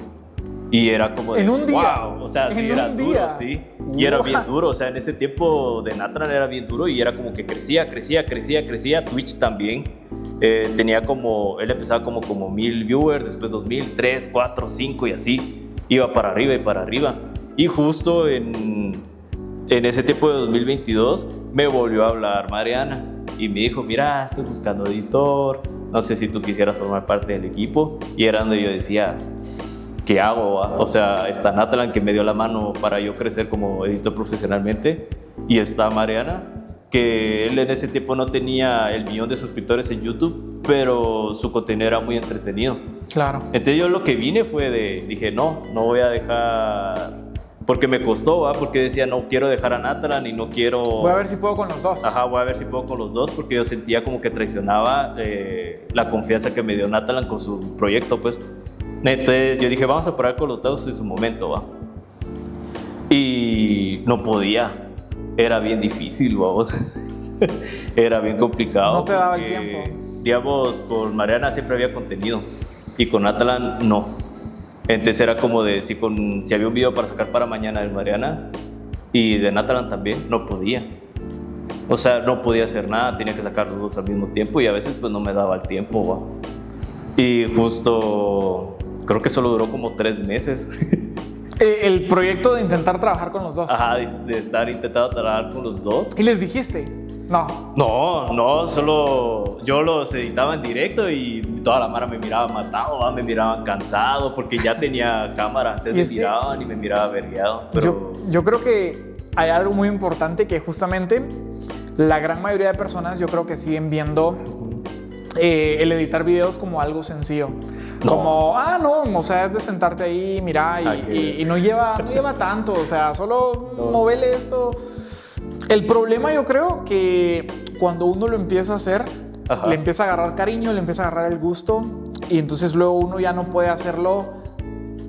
Y era como de, ¿en un día? Wow, o sea, sí, era duro, sí. Y era bien duro, o sea, en ese tiempo de Natalan era bien duro y era como que crecía. Twitch también. Tenía como, él empezaba como 1,000 viewers, después 2,000, 3, 4, 5 y así. Iba para arriba y para arriba. Y justo en ese tiempo de 2022 me volvió a hablar Mariana y me dijo, mira, estoy buscando editor, no sé si tú quisieras formar parte del equipo. Y era donde yo decía, ¿qué hago? ¿Va? O sea, está Natalan, que me dio la mano para yo crecer como editor profesionalmente, y está Mariana, que él en ese tiempo no tenía el 1,000,000 de suscriptores en YouTube, pero su contenido era muy entretenido. Claro. Entonces yo lo que vine fue dije, no voy a dejar, porque me costó, ¿va? Porque decía, no quiero dejar a Natalan y no quiero... Voy a ver si puedo con los dos. Ajá, voy a ver si puedo con los dos, porque yo sentía como que traicionaba la confianza que me dio Natalan con su proyecto, pues. Entonces yo dije, vamos a parar con los dos en su momento, ¿va? Y no podía. Era bien difícil, vamos. Era bien complicado. No te daba porque, el tiempo. Digamos, con Mariana siempre había contenido y con Natalan no. Entonces era como de, si había un video para sacar para mañana de Mariana y de Natalan también, no podía. O sea, no podía hacer nada, tenía que sacar los dos al mismo tiempo y a veces pues no me daba el tiempo, ¿va? Y justo, creo que solo duró como 3 meses. El proyecto de intentar trabajar con los dos. Ajá, de estar intentando trabajar con los dos. ¿Y les dijiste? No. No, solo yo los editaba en directo y toda la mara me miraba matado, ¿va? Me miraban cansado porque ya tenía cámara, antes me miraban y me miraba vergueado. Pero... Yo creo que hay algo muy importante que justamente la gran mayoría de personas yo creo que siguen viendo el editar videos como algo sencillo. No. Como, no, o sea, es de sentarte ahí, mira, y no lleva tanto, o sea, solo moverle esto. El problema yo creo que cuando uno lo empieza a hacer, le empieza a agarrar cariño, le empieza a agarrar el gusto, y entonces luego uno ya no puede hacerlo,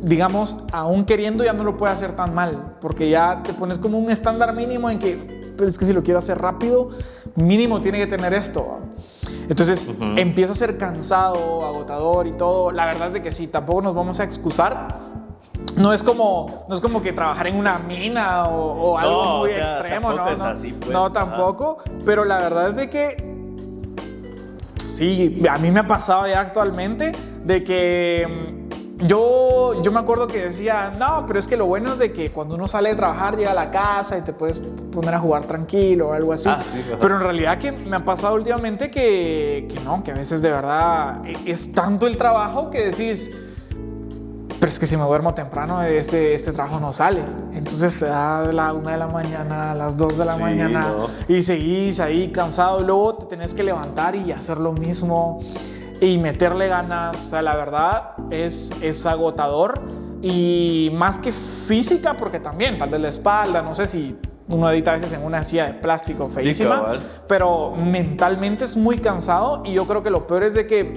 digamos, aún queriendo ya no lo puede hacer tan mal, porque ya te pones como un estándar mínimo en que, pero es que si lo quiero hacer rápido, mínimo tiene que tener esto. Entonces empieza a ser cansado, agotador y todo. La verdad es de que sí, tampoco nos vamos a excusar. No es como que trabajar en una mina o algo muy extremo, ¿no? Es así, pues. No, tampoco. Pero la verdad es de que sí, a mí me ha pasado ya actualmente de que yo me acuerdo que decía, no, pero es que lo bueno es de que cuando uno sale de trabajar llega a la casa y te puedes poner a jugar tranquilo o algo así. Sí, pero en realidad que me ha pasado últimamente que no, que a veces de verdad es tanto el trabajo que decís, pero es que si me duermo temprano este trabajo no sale. Entonces te da la 1 de la mañana, a las 2 de la mañana y seguís ahí cansado y luego te tenés que levantar y hacer lo mismo y meterle ganas. O sea, la verdad es agotador y más que física, porque también tal vez la espalda, no sé si uno edita a veces en una silla de plástico feísima, pero mentalmente es muy cansado y yo creo que lo peor es de que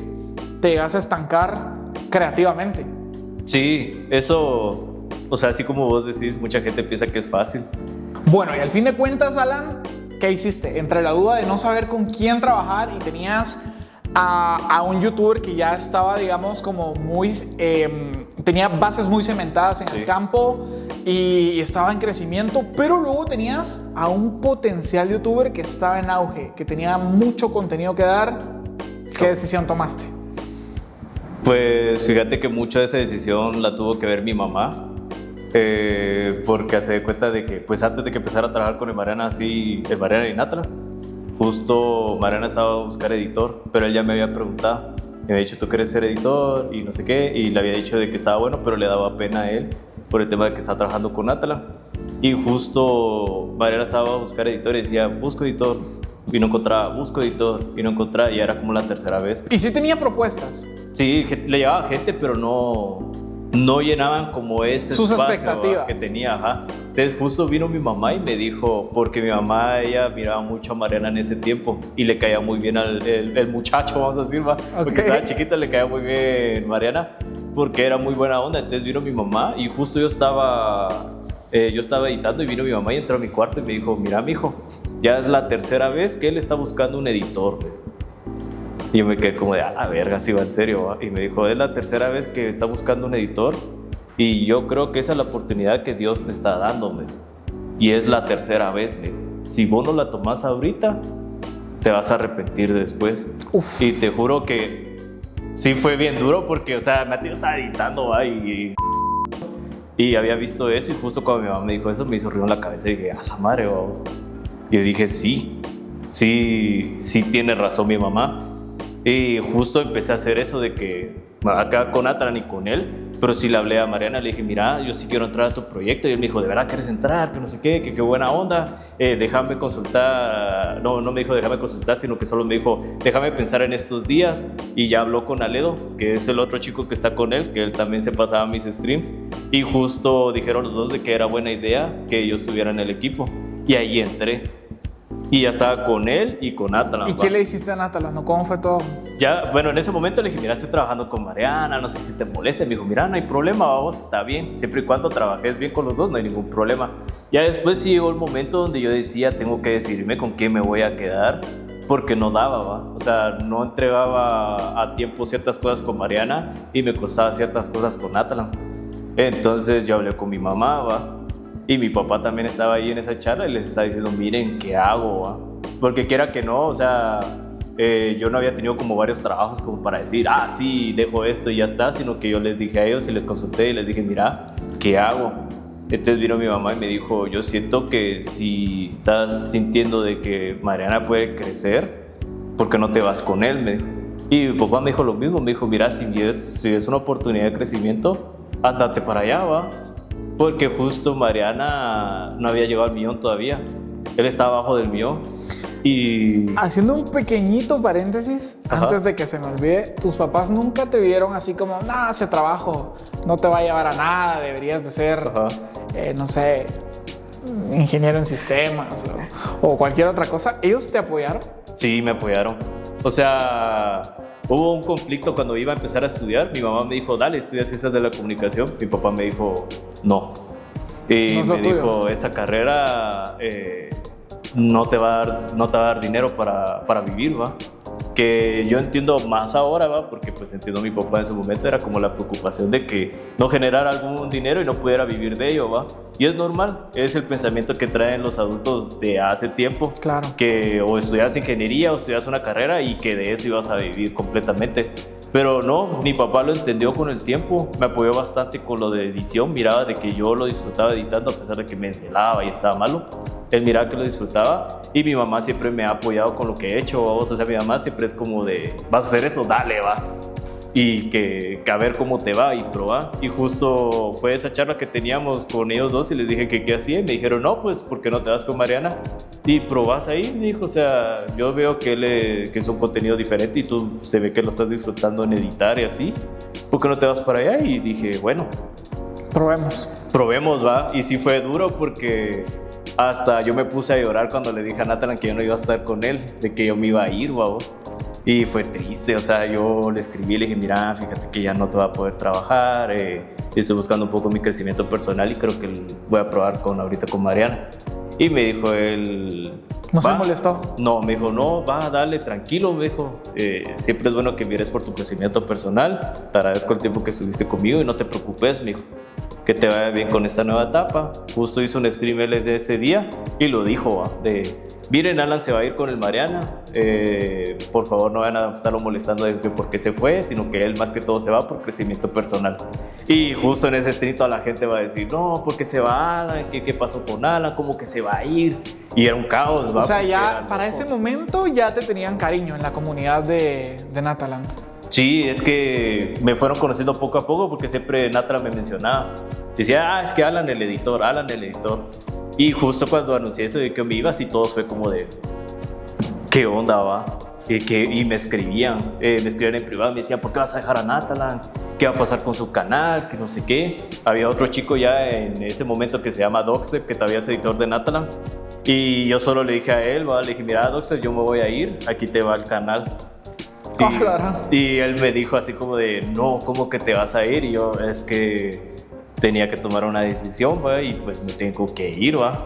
te vas a estancar creativamente. Sí, eso, o sea, así como vos decís, mucha gente piensa que es fácil. Bueno, y al fin de cuentas, Alan, ¿qué hiciste? Entre la duda de no saber con quién trabajar y tenías a un youtuber que ya estaba, digamos, como muy... tenía bases muy cementadas en el campo y estaba en crecimiento, pero luego tenías a un potencial youtuber que estaba en auge, que tenía mucho contenido que dar. ¿Qué decisión tomaste? Pues fíjate que mucho de esa decisión la tuvo que ver mi mamá, porque hace de cuenta de que pues antes de que empezara a trabajar con el Mariana y Natalan, justo Mariana estaba a buscar editor, pero él ya me había preguntado, me había dicho, ¿tú quieres ser editor? Y no sé qué, y le había dicho de que estaba bueno, pero le daba pena a él por el tema de que estaba trabajando con Natalan. Y justo Mariana estaba a buscar editor y decía, busco editor, y no encontraba, busco editor, y no encontraba, y era como la 3ª vez. ¿Y sí tenía propuestas? Sí, le llevaba gente, pero no llenaban como ese sus espacio expectativas que tenía. Ajá. Entonces justo vino mi mamá y me dijo, porque mi mamá, ella miraba mucho a Mariana en ese tiempo y le caía muy bien el muchacho, vamos a decir, ¿va? Porque estaba chiquita, le caía muy bien Mariana, porque era muy buena onda. Entonces vino mi mamá y justo yo estaba editando y vino mi mamá y entró a mi cuarto y me dijo, mira, mijo, ya es la 3ª vez que él está buscando un editor. Y yo me quedé como de, a la verga, si va en serio, ¿va? Y me dijo, es la 3ª vez que está buscando un editor y yo creo que esa es la oportunidad que Dios te está dándome. Y es la 3ª vez, me dijo. Si vos no la tomás ahorita, te vas a arrepentir después. Uf. Y te juro que sí fue bien duro porque, o sea, Mateo estaba editando, ¿va? Y había visto eso y justo cuando mi mamá me dijo eso, me hizo ruido en la cabeza y dije, a la madre, vamos. Y yo dije, sí, sí tiene razón mi mamá. Y justo empecé a hacer eso de que acá con Atalan y con él, pero sí le hablé a Mariana, le dije, mira, yo sí quiero entrar a tu proyecto, y él me dijo, ¿de verdad quieres entrar? Que no sé qué, que qué buena onda, déjame consultar, no me dijo déjame consultar, sino que solo me dijo, déjame pensar en estos días, y ya habló con Aledo, que es el otro chico que está con él, que él también se pasaba mis streams, y justo dijeron los dos de que era buena idea que yo estuviera en el equipo, y ahí entré. Y ya estaba con él y con Atalan. ¿Y qué le dijiste a Natalan? ¿Cómo fue todo? Ya, bueno, en ese momento le dije, mira, estoy trabajando con Mariana, no sé si te molesta. Me dijo, mira, no hay problema, vamos, está bien. Siempre y cuando trabajes bien con los dos, no hay ningún problema. Ya después sí llegó el momento donde yo decía, tengo que decidirme con quién me voy a quedar, porque no daba, ¿va? O sea, no entregaba a tiempo ciertas cosas con Mariana y me costaba ciertas cosas con Atalan. Entonces yo hablé con mi mamá, ¿va? Y mi papá también estaba ahí en esa charla y les estaba diciendo, miren, ¿qué hago? ¿Va? Porque quiera que no, o sea, yo no había tenido como varios trabajos como para decir, sí, dejo esto y ya está, sino que yo les dije a ellos y les consulté y les dije, mira, ¿qué hago? Entonces vino mi mamá y me dijo, yo siento que si estás sintiendo de que Mariana puede crecer, ¿por qué no te vas con él? Me dijo. Y mi papá me dijo lo mismo, me dijo, mira, si es una oportunidad de crecimiento, ándate para allá, ¿va? Porque justo Mariana no había llegado al millón todavía. Él estaba abajo del millón. Y... Haciendo un pequeñito paréntesis, Ajá. antes de que se me olvide, tus papás nunca te vieron así como, ese trabajo no te va a llevar a nada, deberías de ser, no sé, ingeniero en sistemas o cualquier otra cosa. ¿Ellos te apoyaron? Sí, me apoyaron. O sea, hubo un conflicto cuando iba a empezar a estudiar. Mi mamá me dijo, dale, estudia ciencias de la comunicación. Mi papá me dijo, no. Y No es lo me tuyo. dijo, esa carrera no te va a dar dinero para vivir, ¿va? Que yo entiendo más ahora, ¿va? Porque pues entiendo a mi papá en su momento, era como la preocupación de que no generara algún dinero y no pudiera vivir de ello, ¿va? Y es normal, es el pensamiento que traen los adultos de hace tiempo. Claro. Que o estudias ingeniería o estudias una carrera y que de eso ibas a vivir completamente. Pero no, mi papá lo entendió con el tiempo, me apoyó bastante con lo de edición, miraba de que yo lo disfrutaba editando a pesar de que me desvelaba y estaba malo. Él miraba que lo disfrutaba y mi mamá siempre me ha apoyado con lo que he hecho, ¿vos? O sea, mi mamá siempre es como de, vas a hacer eso, dale, va. Y que a ver cómo te va y probar. Y justo fue esa charla que teníamos con ellos dos y les dije que qué hacía y me dijeron, no, pues, ¿por qué no te vas con Mariana? Y probás ahí, me dijo, o sea, yo veo que es un contenido diferente y tú se ve que lo estás disfrutando en editar y así. ¿Por qué no te vas para allá? Y dije, bueno, probemos, va. Y sí fue duro porque hasta yo me puse a llorar cuando le dije a Natalan que yo no iba a estar con él, de que yo me iba a ir, vamos. Y fue triste, o sea, yo le escribí y le dije, mira, fíjate que ya no te va a poder trabajar, estoy buscando un poco mi crecimiento personal y creo que voy a probar ahorita con Mariana. Y me dijo él... ¿No se molestó? No, me dijo, no, va, dale, tranquilo, me dijo. Siempre es bueno que mires por tu crecimiento personal, te agradezco el tiempo que estuviste conmigo y no te preocupes, me dijo. Que te vaya bien con esta nueva etapa. Justo hizo un stream él de ese día y lo dijo, ¿va? Miren, Alan se va a ir con el Mariana, por favor no vayan a estarlo molestando de que por qué se fue, sino que él más que todo se va por crecimiento personal. Y justo en ese stream toda la gente va a decir, no, ¿por qué se va Alan? ¿Qué pasó con Alan? ¿Cómo que se va a ir? Y era un caos, ¿va? O sea, ya Porque para ese momento ya te tenían cariño en la comunidad de Natalan. Sí, es que me fueron conociendo poco a poco porque siempre Natalan me mencionaba. Decía, es que Alan el editor, Alan el editor. Y justo cuando anuncié eso de que me iba, así todos fue como de, ¿qué onda, va? Y me escribían en privado, me decían, ¿por qué vas a dejar a Natalan? ¿Qué va a pasar con su canal? Que no sé qué. Había otro chico ya en ese momento que se llama Doxter, que todavía es editor de Natalan. Y yo solo le dije a él, ¿va? Le dije, mira, Doxter, yo me voy a ir, aquí te va el canal. Y él me dijo así como de, no, ¿cómo que te vas a ir? Y yo, es que tenía que tomar una decisión, ¿va? Y pues me tengo que ir, ¿va?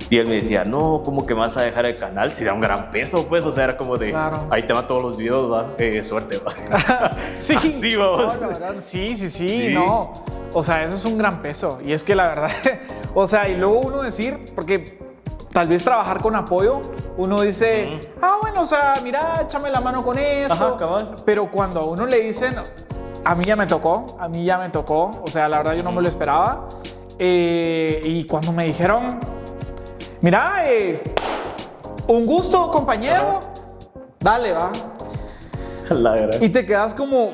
Y él me decía, no, ¿cómo que me vas a dejar el canal? Si da un gran peso, pues, o sea, era como de, claro. Ahí te van todos los videos, ¿va? Suerte, ¿va? Sí, así, vamos. No, la verdad, sí, no. O sea, eso es un gran peso. Y es que la verdad, o sea, y luego uno decir, porque tal vez trabajar con apoyo, uno dice, bueno, o sea, mira, échame la mano con esto. Ajá, cabal. Pero cuando a uno le dicen, a mí ya me tocó, o sea, la verdad yo no me lo esperaba. Y cuando me dijeron, mira, un gusto, compañero. Dale, va. La verdad. Y te quedas como,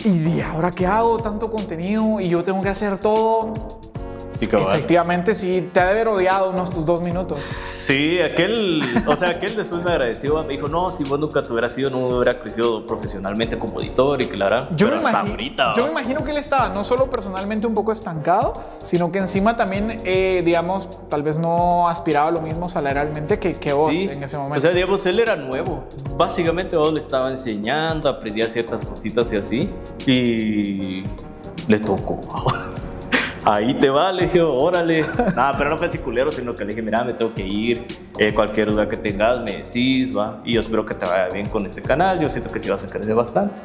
¿y ahora qué hago? Tanto contenido y yo tengo que hacer todo. Sí, cabal. Efectivamente, sí, te ha de haber odiado unos tus 2 minutos. Sí, aquel después me agradeció, me dijo, no, si vos nunca te hubieras ido, no hubiera crecido profesionalmente como editor y que la verdad, pero hasta ahorita. Yo me imagino que él estaba no solo personalmente un poco estancado, sino que encima también, digamos, tal vez no aspiraba a lo mismo salarialmente que vos Sí, en ese momento. o sea, digamos, él era nuevo. Básicamente vos le estaba enseñando, aprendía ciertas cositas y así, y le tocó. Ahí te va, le dije, órale. Nada, pero no fue así culero, sino que le dije, mira, me tengo que ir. Cualquier duda que tengas, me decís, va. Y yo espero que te vaya bien con este canal. Yo siento que sí vas a crecer bastante.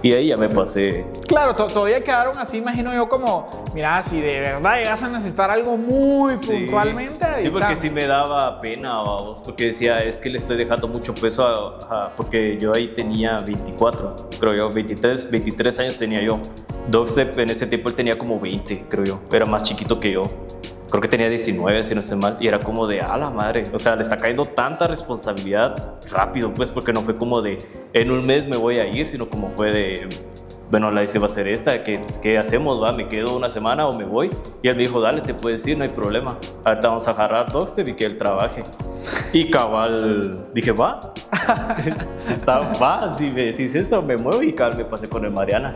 Y ahí ya me pasé. Claro, todavía quedaron así, imagino yo, como, mira, si de verdad llegas a necesitar algo muy puntualmente, sí, porque sí me daba pena, vamos, porque decía, es que le estoy dejando mucho peso porque yo ahí tenía 24, creo yo, 23 años tenía yo. Dogstep en ese tiempo él tenía como 20, creo yo, era más chiquito que yo. Creo que tenía 19, si no estoy mal, y era como de, a la madre, o sea, le está cayendo tanta responsabilidad rápido, pues, porque no fue como de, en un mes me voy a ir, sino como fue de, bueno, la dice va a ser esta, ¿qué hacemos, va? ¿Me quedo una semana o me voy? Y él me dijo, dale, te puedes ir, no hay problema, ahorita vamos a agarrar Dogstep y que él trabaje. Y cabal, dije, va, va, si me decís eso, me muevo, y cabal me pasé con el Mariana.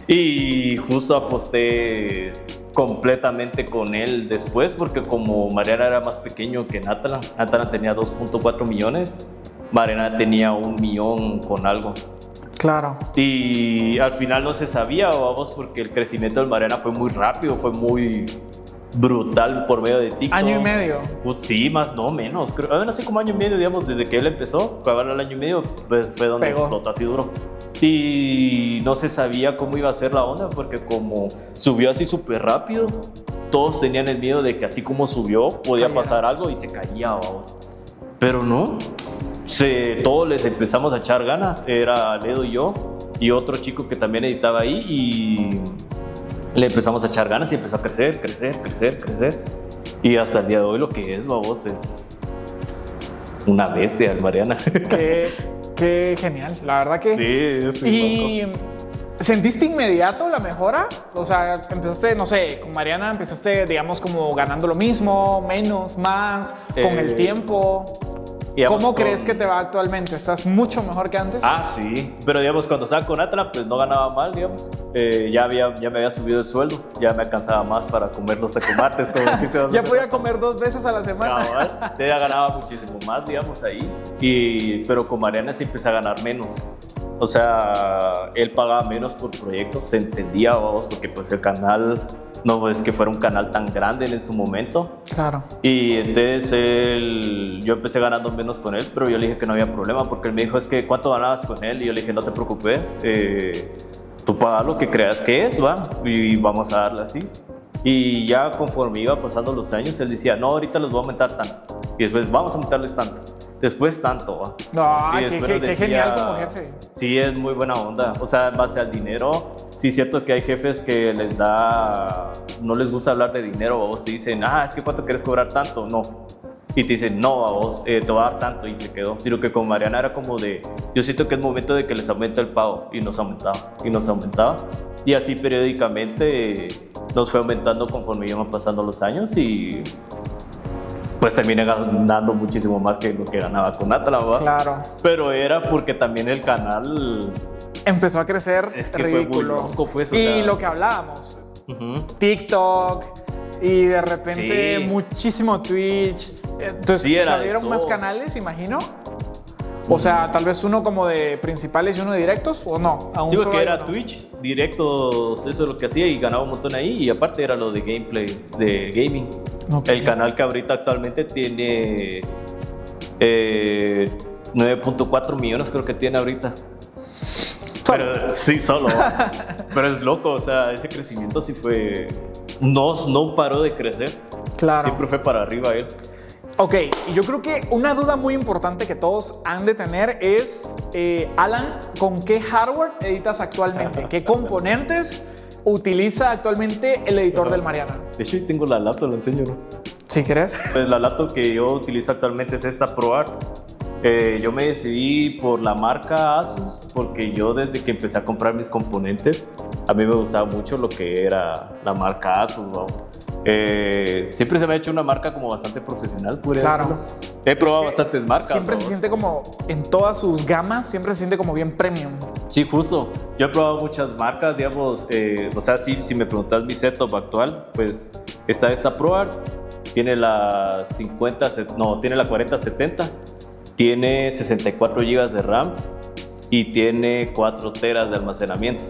Y justo aposté completamente con él después, porque como Mariana era más pequeño que Natalan tenía 2.4 millones, Mariana tenía 1 millón con algo. Claro. Y al final no se sabía, vamos, porque el crecimiento del Mariana fue muy rápido, fue muy brutal por medio de TikTok. ¿Año y medio? Sí, más, no, menos. Creo, bueno, así como año y medio, digamos, desde que él empezó, al año y medio, pues fue donde pegó. Explotó así duro. Y no se sabía cómo iba a ser la onda, porque como subió así súper rápido, todos tenían el miedo de que así como subió, podía pasar algo y se caía, vamos. Pero no, todos les empezamos a echar ganas, era Ledo y yo, y otro chico que también editaba ahí, y le empezamos a echar ganas y empezó a crecer. Y hasta el día de hoy lo que es, vamos, es una bestia, el Mariana. Qué genial, la verdad que... Sí, yo soy ¿Y loco. sentiste inmediato la mejora? O sea, empezaste, no sé, con Mariana empezaste, digamos, como ganando lo mismo, menos, más, con el tiempo. ¿Cómo crees que te va actualmente? ¿Estás mucho mejor que antes? Ah, sí, pero digamos, cuando estaba con Atlas, pues no ganaba mal, digamos. Ya me había subido el sueldo, ya me alcanzaba más para comer los martes, como dijiste. Ya podía comer 2 veces a la semana. Cabal, ya ganaba muchísimo más, digamos, ahí. Pero con Mariana sí empecé a ganar menos. O sea, él pagaba menos por proyecto, se entendía, vamos, porque pues el canal no es que fuera un canal tan grande en su momento. Claro. Y entonces yo empecé ganando menos con él, pero yo le dije que no había problema, porque él me dijo, es que ¿cuánto ganabas con él? Y yo le dije, no te preocupes, tú pagas lo que creas que es, va, y vamos a darle así. Y ya conforme iba pasando los años, él decía, no, ahorita les voy a aumentar tanto. Y después, vamos a aumentarles tanto. Después tanto, va. No, Y después qué genial como jefe. Sí, es muy buena onda. O sea, en base al dinero, sí es cierto que hay jefes que no les gusta hablar de dinero, vos te dicen, es que ¿cuánto quieres cobrar tanto? No. Y te dicen, no, vos, te voy a dar tanto, y se quedó. Sino que con Mariana era como de, yo siento que es momento de que les aumente el pago, y nos aumentaba. Y así periódicamente nos fue aumentando conforme iban pasando los años, y pues terminé ganando muchísimo más que lo que ganaba con Atlas, ¿va? Claro. Pero era porque también el canal empezó a crecer, es que ridículo. fue muy loco, pues, y lo que hablábamos, TikTok, y de repente muchísimo Twitch. Entonces, Sí, ¿salieron más canales, imagino? O sea, tal vez uno como de principales y uno de directos, ¿o no? Sí, porque era Twitch, directos, eso es lo que hacía, y ganaba un montón ahí, y aparte era lo de gameplays, de gaming. Okay. El canal que ahorita actualmente tiene 9.4 millones, creo que tiene ahorita. Pero sí, solo. Pero es loco, o sea, ese crecimiento sí fue... No paró de crecer. Claro. Siempre fue para arriba él. Ok, y yo creo que una duda muy importante que todos han de tener es, Alan, ¿con qué hardware editas actualmente? ¿Qué componentes utiliza actualmente el editor del Mariana? De hecho, ahí tengo la laptop, lo enseño, ¿no? Si querés. Pues la laptop que yo utilizo actualmente es esta ProArt. Yo me decidí por la marca Asus porque yo desde que empecé a comprar mis componentes, a mí me gustaba mucho lo que era la marca Asus, vamos. Siempre se me ha hecho una marca como bastante profesional, podría decirlo. He probado bastantes marcas. Siempre se siente como, en todas sus gamas, siempre se siente como bien premium. Sí, justo. Yo he probado muchas marcas, digamos, o sea, si me preguntas mi setup actual, pues está esta ProArt, tiene la 4070, tiene 64 GB de RAM y tiene 4 teras de almacenamiento.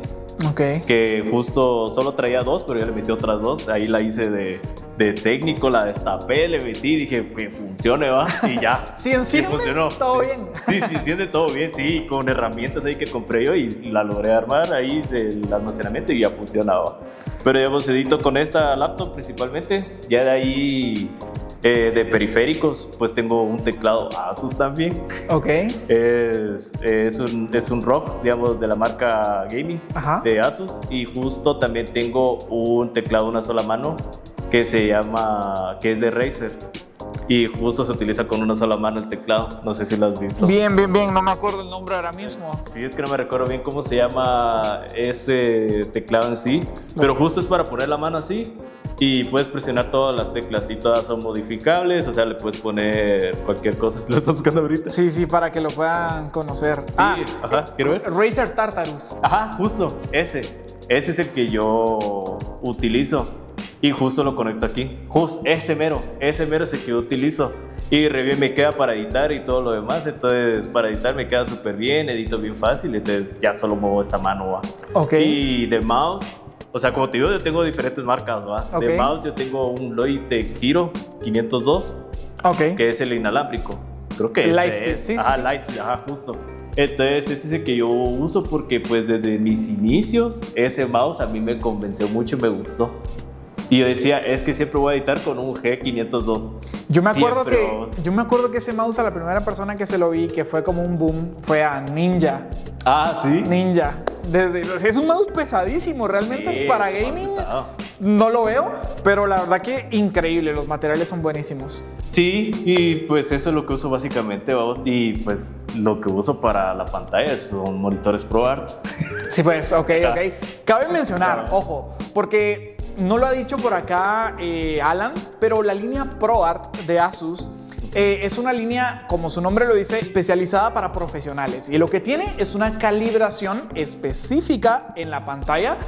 Ok. Que justo solo traía 2, pero yo le metí otras 2. Ahí la hice de técnico, la destapé, le metí, dije que funcione, va, y ya. Sí, enciende, funcionó. todo bien. Sí, enciende todo bien, sí, con herramientas ahí que compré yo y la logré armar ahí del almacenamiento y ya funcionaba. Pero digamos, edito con esta laptop principalmente, ya de ahí de periféricos, pues tengo un teclado Asus también. Ok. Es un ROG, digamos, de la marca Gaming. Ajá. De Asus. Y justo también tengo un teclado una sola mano que es de Razer. Y justo se utiliza con una sola mano el teclado. No sé si lo has visto. Bien. No me acuerdo el nombre ahora mismo. Sí, es que no me recuerdo bien cómo se llama ese teclado en sí. Pero justo es para poner la mano así y puedes presionar todas las teclas y todas son modificables. O sea, le puedes poner cualquier cosa. ¿Lo estás buscando ahorita? Sí, para que lo puedan conocer. Sí, ajá. ¿Quiero ver? Razer Tartarus. Ajá, justo. Ese es el que yo utilizo. Y justo lo conecto aquí. Ese mero es el que yo utilizo. Y re bien me queda para editar y todo lo demás. Entonces, para editar me queda súper bien, edito bien fácil. Entonces, ya solo muevo esta mano, ¿va? Ok. Y de mouse, o sea, como te digo, yo tengo diferentes marcas, ¿va? Okay. De mouse, yo tengo un Logitech Hero 502, que es el inalámbrico. Creo que es Lightspeed, sí. Lightspeed, ajá, justo. Entonces, ese es el que yo uso porque, pues, desde mis inicios, ese mouse a mí me convenció mucho y me gustó. Y yo decía, es que siempre voy a editar con un G502. Yo me acuerdo que ese mouse, a la primera persona que se lo vi, que fue como un boom, fue a Ninja. Ah, ¿sí? Ninja. Es un mouse pesadísimo, realmente, sí, para gaming no lo veo, pero la verdad que increíble, los materiales son buenísimos. Sí, y pues eso es lo que uso básicamente, vamos, y pues lo que uso para la pantalla son monitores ProArt. Sí, pues, ok. Cabe mencionar, ojo, porque no lo ha dicho por acá Alan, pero la línea ProArt de Asus es una línea, como su nombre lo dice, especializada para profesionales. Y lo que tiene es una calibración específica en la pantalla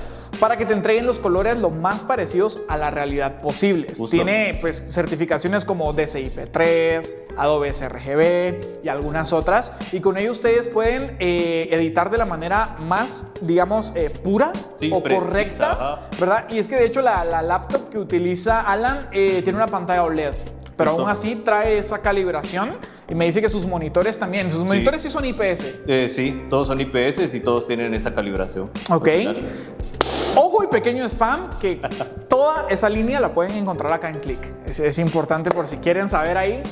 para que te entreguen los colores lo más parecidos a la realidad posibles. Justo. Tiene pues certificaciones como DCI-P3, Adobe sRGB y algunas otras. Y con ello ustedes pueden editar de la manera más, digamos, pura o precisa, correcta, ¿verdad? Y es que de hecho la laptop que utiliza Alan tiene una pantalla OLED. Pero aún así trae esa calibración y me dice que sus monitores también. ¿Sus monitores sí son IPS? Sí, todos son IPS y todos tienen esa calibración. Ok. Ojo y pequeño spam, que toda esa línea la pueden encontrar acá en Click. Es importante por si quieren saber ahí.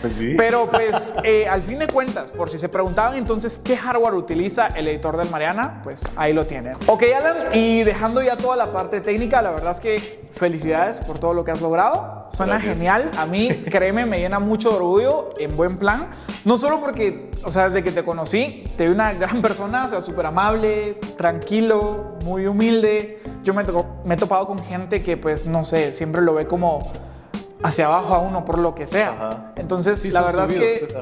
Pues sí. Pero pues al fin de cuentas, por si se preguntaban entonces qué hardware utiliza el editor del Mariana, pues ahí lo tienen. Ok, Alan, y dejando ya toda la parte técnica, la verdad es que felicidades por todo lo que has logrado. Suena genial. A mí, créeme, me llena mucho de orgullo, en buen plan. No solo porque, o sea, desde que te conocí, te vi una gran persona, o sea, súper amable, tranquilo, muy humilde. Yo me he topado con gente que, pues, no sé, siempre lo ve como hacia abajo a uno por lo que sea. Ajá. Entonces, sí, la verdad es que pues,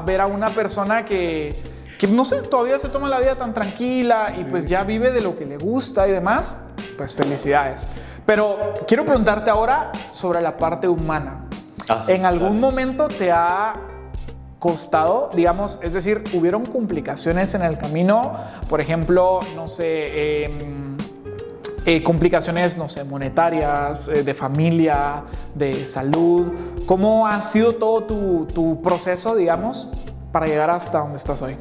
ver a una persona que, no sé, todavía se toma la vida tan tranquila y pues ya vive de lo que le gusta y demás, pues felicidades. Pero quiero preguntarte ahora sobre la parte humana. Sí, ¿en algún momento te ha costado, digamos, es decir, hubieron complicaciones en el camino? Por ejemplo, no sé, complicaciones, no sé, monetarias, de familia, de salud. ¿Cómo ha sido todo tu proceso, digamos, para llegar hasta donde estás hoy?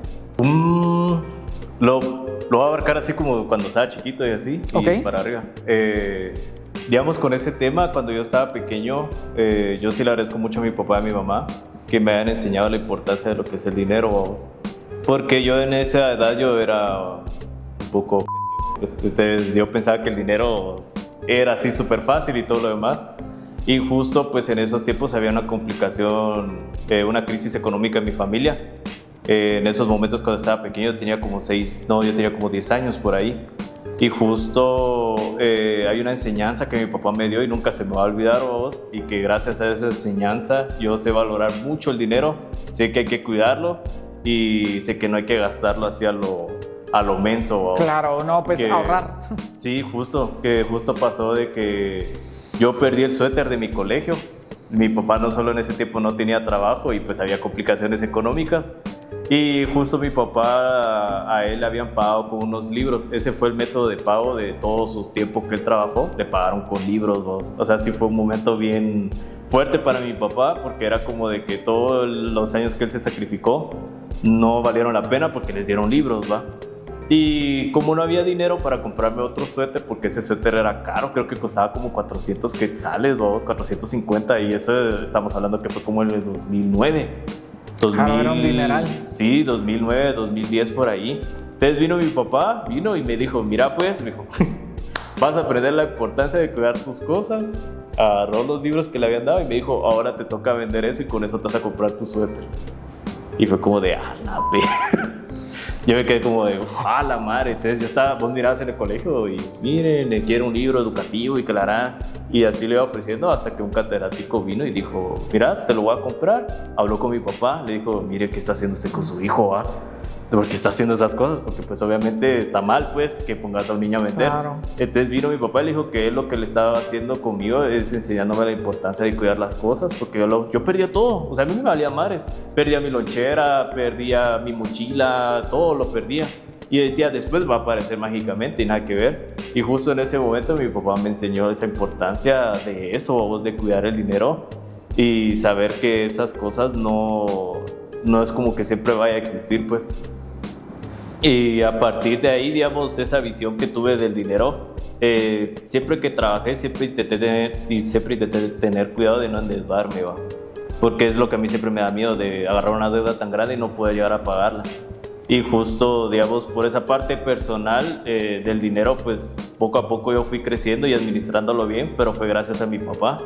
Lo voy a abarcar así como cuando estaba chiquito y así, y para arriba. Digamos, con ese tema, cuando yo estaba pequeño, yo sí le agradezco mucho a mi papá y a mi mamá que me hayan enseñado la importancia de lo que es el dinero, vamos. Porque yo en esa edad yo era un poco... Yo pensaba que el dinero era así súper fácil y todo lo demás. Y justo pues en esos tiempos había una complicación, una crisis económica en mi familia. En esos momentos cuando estaba pequeño tenía como 10 años por ahí. Y justo hay una enseñanza que mi papá me dio y nunca se me va a olvidar, vos, y que gracias a esa enseñanza yo sé valorar mucho el dinero, sé que hay que cuidarlo y sé que no hay que gastarlo así a lo menso. ¿Vos? Claro, no, pues ahorrar. Sí, que justo pasó de que yo perdí el suéter de mi colegio. Mi papá no solo en ese tiempo no tenía trabajo y pues había complicaciones económicas. Y justo mi papá, a él le habían pagado con unos libros. Ese fue el método de pago de todos sus tiempos que él trabajó. Le pagaron con libros, vos. O sea, sí fue un momento bien fuerte para mi papá porque era como de que todos los años que él se sacrificó no valieron la pena porque les dieron libros, ¿va? Y como no había dinero para comprarme otro suéter, porque ese suéter era caro, creo que costaba como 400 quetzales, 450, y eso estamos hablando que fue como en el 2009. Claro, era un dineral. Sí, 2009, 2010 por ahí. Entonces vino mi papá, y me dijo, mira pues, me dijo, vas a aprender la importancia de cuidar tus cosas. Agarró los libros que le habían dado y me dijo, ahora te toca vender eso y con eso te vas a comprar tu suéter. Y fue como de, la yo me quedé como de, la madre. Entonces vos mirabas en el colegio y miren, le quiero un libro educativo y que la hará. Y así le iba ofreciendo hasta que un catedrático vino y dijo, mira, te lo voy a comprar. Habló con mi papá, le dijo, mire, ¿qué está haciendo usted con su hijo? ¿Por qué está haciendo esas cosas? Porque pues obviamente está mal pues que pongas a un niño a vender. Claro. Entonces vino mi papá y le dijo que él lo que le estaba haciendo conmigo es enseñándome la importancia de cuidar las cosas, porque yo perdía todo, o sea, a mí me valía madres, perdía mi lonchera, perdía mi mochila, todo lo perdía. Y decía, después va a aparecer mágicamente y nada que ver. Y justo en ese momento mi papá me enseñó esa importancia de eso, de cuidar el dinero y saber que esas cosas no es como que siempre vaya a existir pues. Y a partir de ahí, digamos, esa visión que tuve del dinero, siempre que trabajé, siempre intenté tener cuidado de no endeudarme, ¿va? Porque es lo que a mí siempre me da miedo, de agarrar una deuda tan grande y no poder llegar a pagarla. Y justo, digamos, por esa parte personal del dinero, pues poco a poco yo fui creciendo y administrándolo bien, pero fue gracias a mi papá.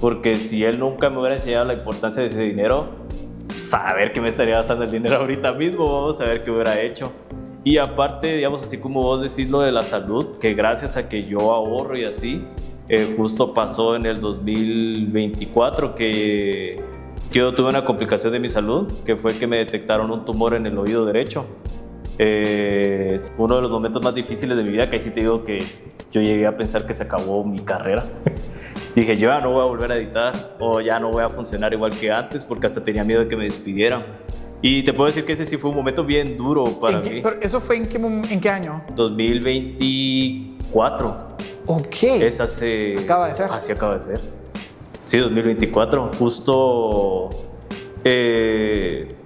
Porque si él nunca me hubiera enseñado la importancia de ese dinero, saber que me estaría gastando el dinero ahorita mismo, vamos a ver qué hubiera hecho. Y aparte, digamos, así como vos decís lo de la salud, que gracias a que yo ahorro y así, justo pasó en el 2024 que yo tuve una complicación de mi salud, que fue que me detectaron un tumor en el oído derecho. Es uno de los momentos más difíciles de mi vida, que ahí sí te digo que yo llegué a pensar que se acabó mi carrera. Dije, yo ya no voy a volver a editar o ya no voy a funcionar igual que antes, porque hasta tenía miedo de que me despidieran. Y te puedo decir que ese sí fue un momento bien duro para mí. ¿Pero eso fue en qué año? 2024. Ok. Acaba de ser. Así acaba de ser. Sí, 2024. Justo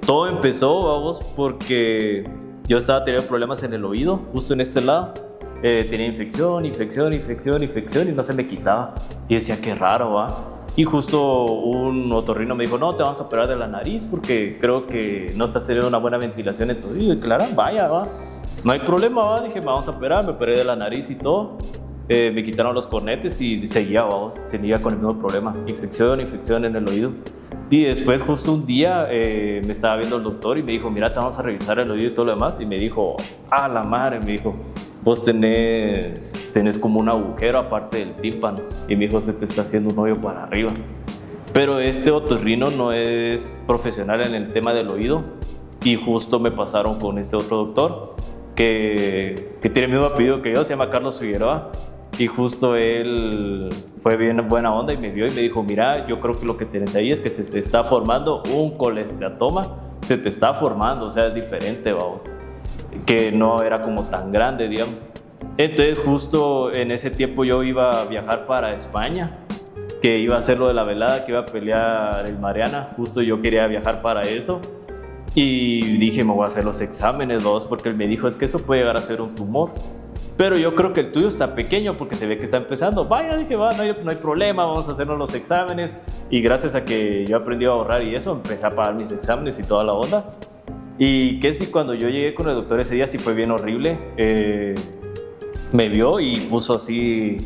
todo empezó, vamos, porque yo estaba teniendo problemas en el oído, justo en este lado. Tenía infección y no se me quitaba. Y decía, qué raro, ¿va? Y justo un otorrino me dijo, no, te vamos a operar de la nariz porque creo que no estás teniendo una buena ventilación en tu oído. Y claro, vaya, va. No hay problema, va. Dije, me vamos a operar, me operé de la nariz y todo. Me quitaron los cornetes y seguía con el mismo problema. Infección en el oído. Y después justo un día me estaba viendo el doctor y me dijo, mira, te vamos a revisar el oído y todo lo demás. Y me dijo, la madre, me dijo, vos tenés como un agujero aparte del tímpano. Y me dijo, se te está haciendo un hoyo para arriba. Pero este otorrino no es profesional en el tema del oído. Y justo me pasaron con este otro doctor que tiene el mismo apellido que yo, se llama Carlos Figueroa. Y justo él fue bien buena onda y me vio y me dijo, mira, yo creo que lo que tienes ahí es que se te está formando un colesteatoma. Se te está formando, o sea, es diferente, vamos. Que no era como tan grande, digamos. Entonces justo en ese tiempo yo iba a viajar para España, que iba a hacer lo de la velada, que iba a pelear el Mariana. Justo yo quería viajar para eso y dije, me voy a hacer los exámenes, porque él me dijo, es que eso puede llegar a ser un tumor, pero yo creo que el tuyo está pequeño porque se ve que está empezando. Vaya, dije, no hay problema, vamos a hacernos los exámenes. Y gracias a que yo aprendí a ahorrar y eso, empecé a pagar mis exámenes y toda la onda. Y que sí, cuando yo llegué con el doctor ese día sí fue bien horrible. Me vio y puso así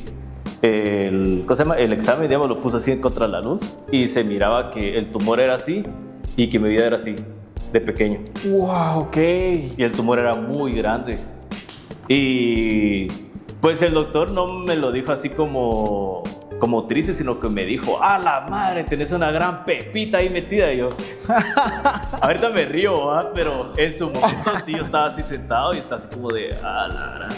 ¿cómo se llama? El examen, digamos, lo puso así en contra de la luz y se miraba que el tumor era así y que mi vida era así, de pequeño. Wow, ok. Y el tumor era muy grande. Y pues el doctor no me lo dijo así como triste, sino que me dijo, ¡ah, la madre! Tenés una gran pepita ahí metida. Y yo, ahorita me río, ¿verdad? Pero en su momento sí, yo estaba así sentado y estaba así como de, ¡ah, la gran!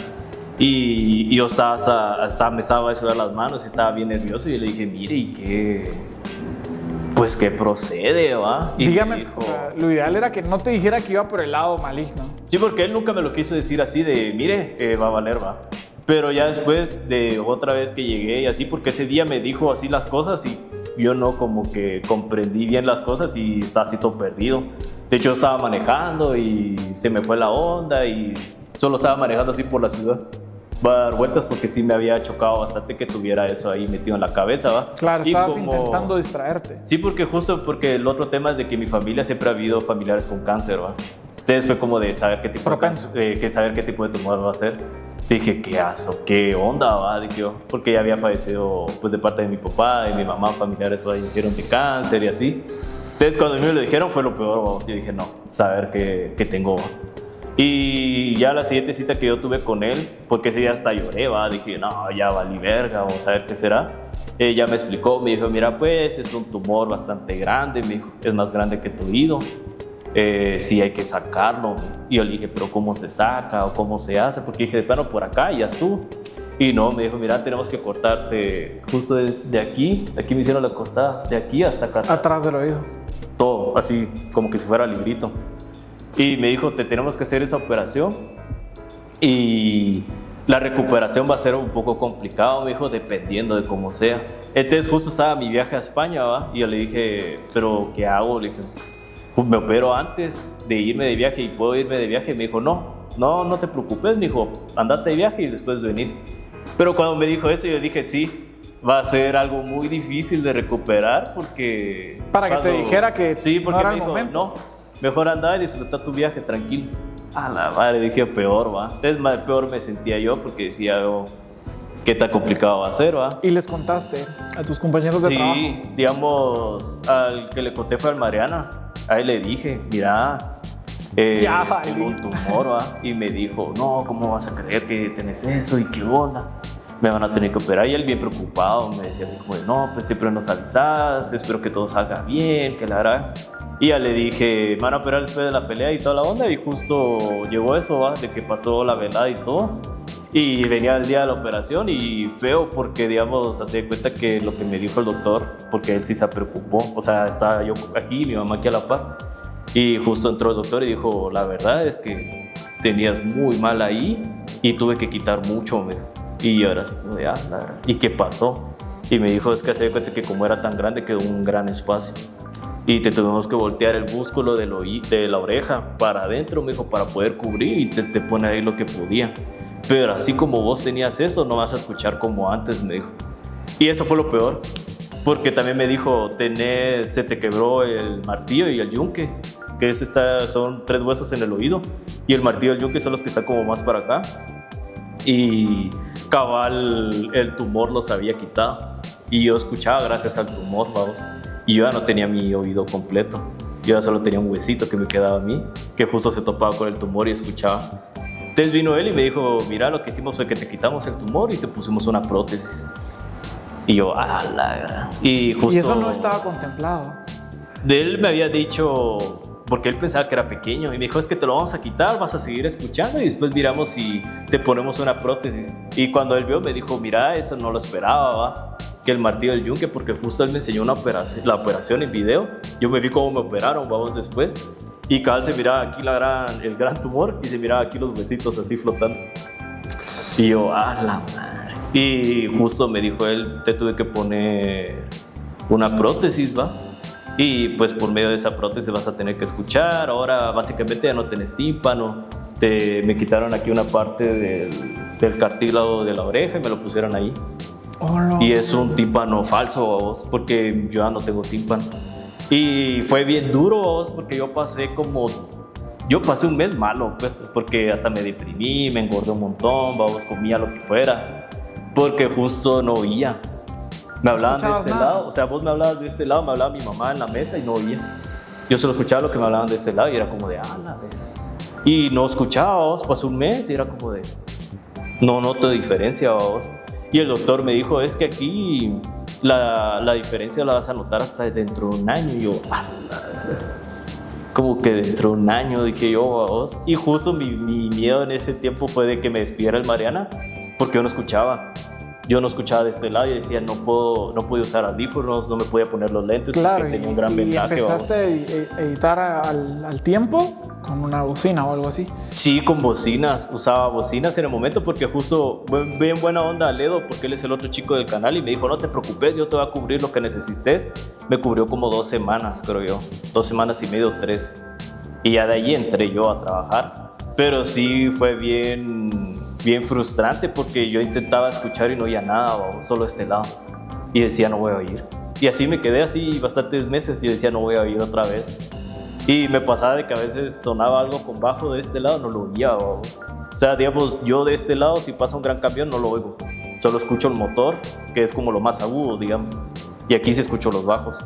Y yo me estaba a sudar las manos y estaba bien nervioso. Y yo le dije, mire, ¿y qué? Pues que procede, ¿va? Y dígame, dijo, o sea, lo ideal era que no te dijera que iba por el lado maligno. sí, porque él nunca me lo quiso decir así de, mire, va a valer, va. Pero ya después de otra vez que llegué y así, porque ese día me dijo así las cosas y yo no como que comprendí bien las cosas y estaba así todo perdido. De hecho, yo estaba manejando y se me fue la onda y solo estaba manejando así por la ciudad. Va a dar vueltas porque sí me había chocado bastante que tuviera eso ahí metido en la cabeza, ¿va? Claro, Y estabas intentando distraerte. Sí, porque justo porque el otro tema es de que en mi familia siempre ha habido familiares con cáncer, ¿va? Entonces fue como de saber qué tipo Propenso. saber qué tipo de tumor va a ser. Dije, ¿qué aso? ¿Qué onda, va? Dije yo, porque ya había fallecido pues de parte de mi papá y mi mamá, familiares fallecieron de cáncer y así. Entonces cuando a mí me lo dijeron fue lo peor, ¿va? Y dije, no, saber qué tengo, ¿va? Y ya la siguiente cita que yo tuve con él, porque ese día hasta lloré, ¿va? Dije, no, ya valí verga, vamos a ver qué será. Ella me explicó, me dijo, mira, pues es un tumor bastante grande, me dijo, es más grande que tu oído, sí hay que sacarlo. Y yo le dije, pero ¿cómo se saca o cómo se hace? Porque dije, de plano por acá y ya estuvo. Y no, me dijo, mira, tenemos que cortarte justo desde aquí me hicieron la cortada, de aquí hasta acá. Atrás del oído. Todo, así como que si fuera librito. Y me dijo, te tenemos que hacer esa operación y la recuperación va a ser un poco complicado, me dijo, dependiendo de cómo sea. Entonces justo estaba mi viaje a España, ¿va? Y yo le dije, ¿pero qué hago? Le dije, me opero antes de irme de viaje y puedo irme de viaje. Y me dijo, no te preocupes, me dijo, andate de viaje y después venís. Pero cuando me dijo eso, yo dije, sí, va a ser algo muy difícil de recuperar porque... Para que te dijera que sí, porque no era me el dijo, momento. no. Mejor andar y disfrutar tu viaje tranquilo. A la madre, dije, peor, va. Entonces, peor me sentía yo porque decía, oh, qué tan complicado va a ser, va. Y les contaste a tus compañeros de trabajo. Sí, digamos, al que le conté fue al Mariana. A él le dije, mira, tengo un tumor, va. Y me dijo, no, ¿cómo vas a creer que tenés eso? ¿Y qué onda? Me van a tener que operar. Y él bien preocupado me decía así como, no, pues siempre nos avisas, espero que todo salga bien, que la verdad. Y ya le dije, me van a operar después de la pelea y toda la onda. Y justo llegó eso, ¿va? De que pasó la velada y todo. Y venía el día de la operación y feo porque, digamos, hace cuenta que lo que me dijo el doctor, porque él sí se preocupó. O sea, estaba yo aquí, mi mamá aquí a la par. Y justo entró el doctor y dijo, la verdad es que tenías muy mal ahí y tuve que quitar mucho. Y yo era así como de, ¿y qué pasó? Y me dijo, es que hace cuenta que como era tan grande quedó un gran espacio. Y te tuvimos que voltear el músculo de la oreja para adentro, me dijo, para poder cubrir y te pone ahí lo que podía. Pero así como vos tenías eso, no vas a escuchar como antes, me dijo. Y eso fue lo peor, porque también me dijo, se te quebró el martillo y el yunque, que son 3 huesos en el oído, y el martillo y el yunque son los que están como más para acá. Y cabal, el tumor los había quitado. Y yo escuchaba gracias al tumor, vamos. Y yo ya no tenía mi oído completo. Yo ya solo tenía un huesito que me quedaba a mí, que justo se topaba con el tumor y escuchaba. Entonces vino él y me dijo, mira, lo que hicimos fue que te quitamos el tumor y te pusimos una prótesis. Y yo, y justo... Y eso no estaba contemplado. De él me había dicho, porque él pensaba que era pequeño, y me dijo, es que te lo vamos a quitar, vas a seguir escuchando y después miramos si te ponemos una prótesis. Y cuando él vio me dijo, mira, eso no lo esperaba, ¿va? Que el martillo del yunque, porque justo él me enseñó la operación en video. Yo me vi cómo me operaron, vamos, después. Y cabal se miraba aquí el gran tumor y se miraba aquí los huesitos así flotando. Y yo, la madre. Y justo me dijo él, te tuve que poner una prótesis, ¿va? Y pues por medio de esa prótesis vas a tener que escuchar. Ahora básicamente ya no tenés tímpano. Me quitaron aquí una parte del cartílago de la oreja y me lo pusieron ahí. Oh, no. Y es un tímpano falso, vos, porque yo ya no tengo tímpano. Y fue bien duro, vos, porque yo pasé un mes malo, pues, porque hasta me deprimí, me engordé un montón, vamos, comía lo que fuera, porque justo no oía. Me hablaban de escuchabas este nada. lado, o sea, vos me hablabas de este lado, me hablaba mi mamá en la mesa y no oía. Yo solo escuchaba lo que me hablaban de este lado y era como de, la verga. Y no escuchaba, vos, pasó un mes y era como de, no noto diferencia, vos. Y el doctor me dijo, es que aquí la diferencia la vas a notar hasta dentro de un año. Y yo, como que dentro de un año, dije yo, vos. Y justo mi miedo en ese tiempo fue de que me despidiera el Mariana, porque yo no escuchaba. Yo no escuchaba de este lado y decía, no podía usar audífonos, no me podía poner los lentes, Claro, porque tenía un gran y vendaje. empezaste a editar al tiempo con una bocina o algo así. Sí, con bocinas, usaba bocinas en el momento porque justo bien buena onda a Ledo, porque él es el otro chico del canal y me dijo, no te preocupes, yo te voy a cubrir lo que necesites. Me cubrió como 2 semanas, creo yo, 2 semanas y medio, 3. Y ya de ahí entré yo a trabajar. Pero sí fue bien frustrante porque yo intentaba escuchar y no oía nada, o solo este lado. Y decía, no voy a oír. Y así me quedé así bastantes meses y decía, no voy a oír otra vez. Y me pasaba de que a veces sonaba algo con bajo de este lado, no lo oía. O sea, digamos, yo de este lado, si pasa un gran camión, no lo oigo. Solo escucho el motor, que es como lo más agudo, digamos. Y aquí sí escucho los bajos.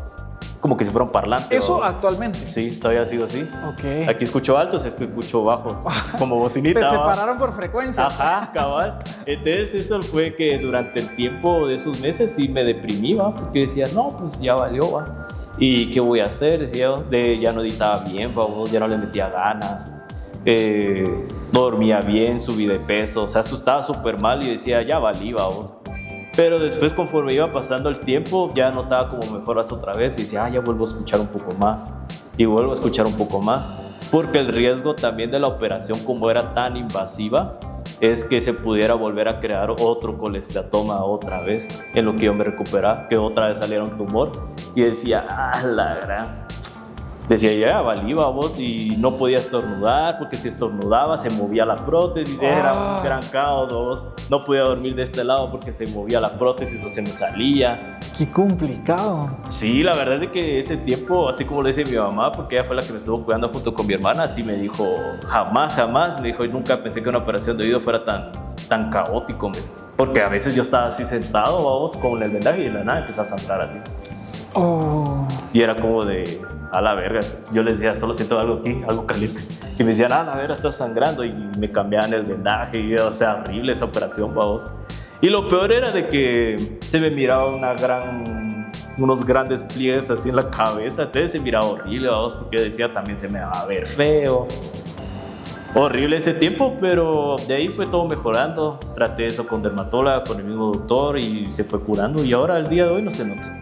Como que si fuera un parlante. ¿Eso ¿o? actualmente? Sí, todavía ha sido así. Ok. Aquí escucho altos, escucho bajos. Como bocinita. Te ¿va? separaron por frecuencia. Ajá, cabal. Entonces eso fue que durante el tiempo de esos meses sí me deprimí, ¿va? Porque decía, no, pues ya valió, ¿va? ¿Y qué voy a hacer? Decía yo, ya no editaba bien, ¿va? Ya no le metía ganas. No dormía bien, subí de peso, o sea, estaba súper mal y decía, ya valí, vamos. Pero después, conforme iba pasando el tiempo, ya notaba como mejoras otra vez y decía, ya vuelvo a escuchar un poco más. Y vuelvo a escuchar un poco más. Porque el riesgo también de la operación, como era tan invasiva, es que se pudiera volver a crear otro colesteatoma otra vez, en lo que yo me recuperaba, que otra vez saliera un tumor. Y decía, la gran... Decía, ya valí, vos, y no podía estornudar, porque si estornudaba se movía la prótesis, era un gran caos, vos. No podía dormir de este lado porque se movía la prótesis o se me salía. Qué complicado. Sí, la verdad es que ese tiempo, así como lo dice mi mamá, porque ella fue la que me estuvo cuidando junto con mi hermana, así me dijo, jamás, me dijo, y nunca pensé que una operación de oído fuera tan caótico, porque a veces yo estaba así sentado, vamos, con el vendaje y de la nada empezaba a sangrar así. Oh. Y era como de, a la verga, yo les decía, solo siento algo aquí, algo caliente. Y me decían, la verga, estás sangrando, y me cambiaban el vendaje, y o sea, horrible esa operación, vamos. Y lo peor era de que se me miraba unos grandes pliegues así en la cabeza, entonces se miraba horrible, vamos, porque yo decía, también se me va a ver feo. Horrible ese tiempo, pero de ahí fue todo mejorando. Traté eso con dermatóloga, con el mismo doctor y se fue curando. Y ahora, al día de hoy, no se nota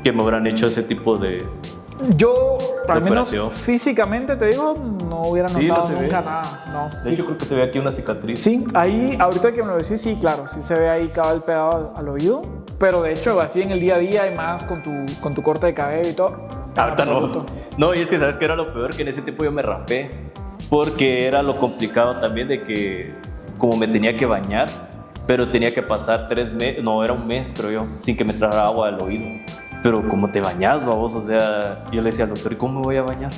que me habrán hecho ese tipo de... Yo, al menos operación. Físicamente, te digo, no hubiera notado no se nunca ve. nada. No. De hecho, creo que se ve aquí una cicatriz. Sí, ahí, ahorita que me lo decís, sí, claro, sí se ve ahí cabal pegado al oído. Pero de hecho, así en el día a día y más con tu corte de cabello y todo. Ahorita no. No, y es que sabes que era lo peor, que en ese tiempo yo me rapé. Porque era lo complicado también de que, como me tenía que bañar, pero tenía que pasar 3 meses, no, era un mes, creo yo, sin que me entrara agua al oído. Pero ¿cómo te bañas, babos? O sea, yo le decía al doctor, ¿y cómo me voy a bañar?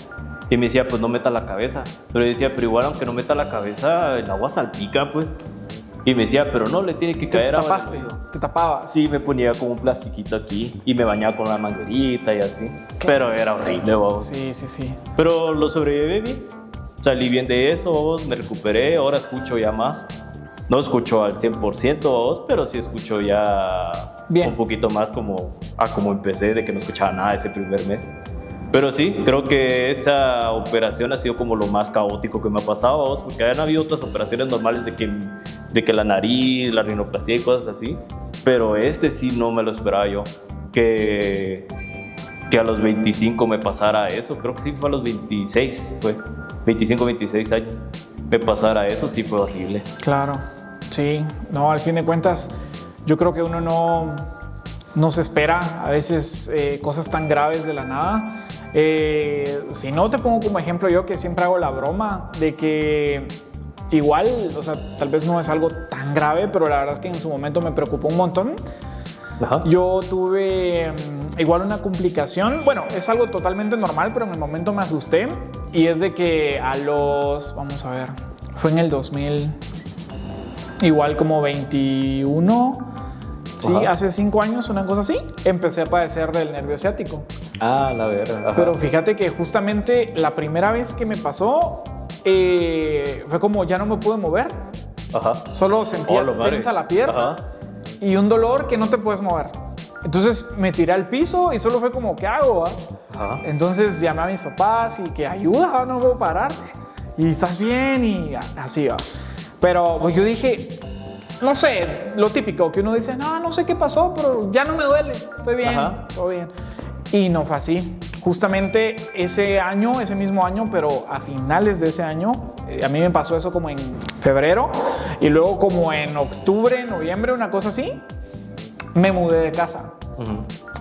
Y me decía, pues no meta la cabeza. Pero yo decía, pero igual aunque no meta la cabeza, el agua salpica, pues. Y me decía, pero no, le tiene que Te caer agua al tapaste, oído. te tapabas. Sí, me ponía como un plastiquito aquí y me bañaba con una manguerita y así. Pero era horrible, babos. Sí. Pero lo sobreviví bien. Salí bien de eso, babos, me recuperé, ahora escucho ya más. No escucho al 100%, babos, pero sí escucho ya bien. Un poquito más como empecé, de que no escuchaba nada ese primer mes. Pero sí, creo que esa operación ha sido como lo más caótico que me ha pasado, babos, porque han habido otras operaciones normales de que la nariz, la rinoplastia y cosas así. Pero sí no me lo esperaba yo, que a los 25 me pasara eso. Creo que sí fue a los 26, fue 25, 26 años. Me pasara eso, sí fue horrible. Claro, sí. No, al fin de cuentas, yo creo que uno no se espera a veces cosas tan graves de la nada. Si no, te pongo como ejemplo yo, que siempre hago la broma de que igual, o sea, tal vez no es algo tan grave, pero la verdad es que en su momento me preocupó un montón. Ajá. Yo tuve igual una complicación, bueno, es algo totalmente normal, pero en el momento me asusté, y es de que vamos a ver, fue en el 2000, igual como 21, sí, Ajá. hace 5 años, una cosa así, empecé a padecer del nervio ciático. Ah, la verdad. Ajá. Pero fíjate que justamente la primera vez que me pasó, fue como ya no me pude mover, Ajá. solo sentía Hola, madre. tensa la pierna Ajá. y un dolor que no te puedes mover. Entonces me tiré al piso y solo fue como, ¿qué hago? ¿Va? Ajá. Entonces llamé a mis papás y que ayuda, no puedo parar. Y estás bien y así va. Pero pues yo dije, no sé, lo típico que uno dice, no sé qué pasó, pero ya no me duele, estoy bien, Ajá. todo bien. Y no fue así. Justamente ese año, ese mismo año, pero a finales de ese año, a mí me pasó eso como en febrero y luego como en octubre, noviembre, una cosa así, me mudé de casa.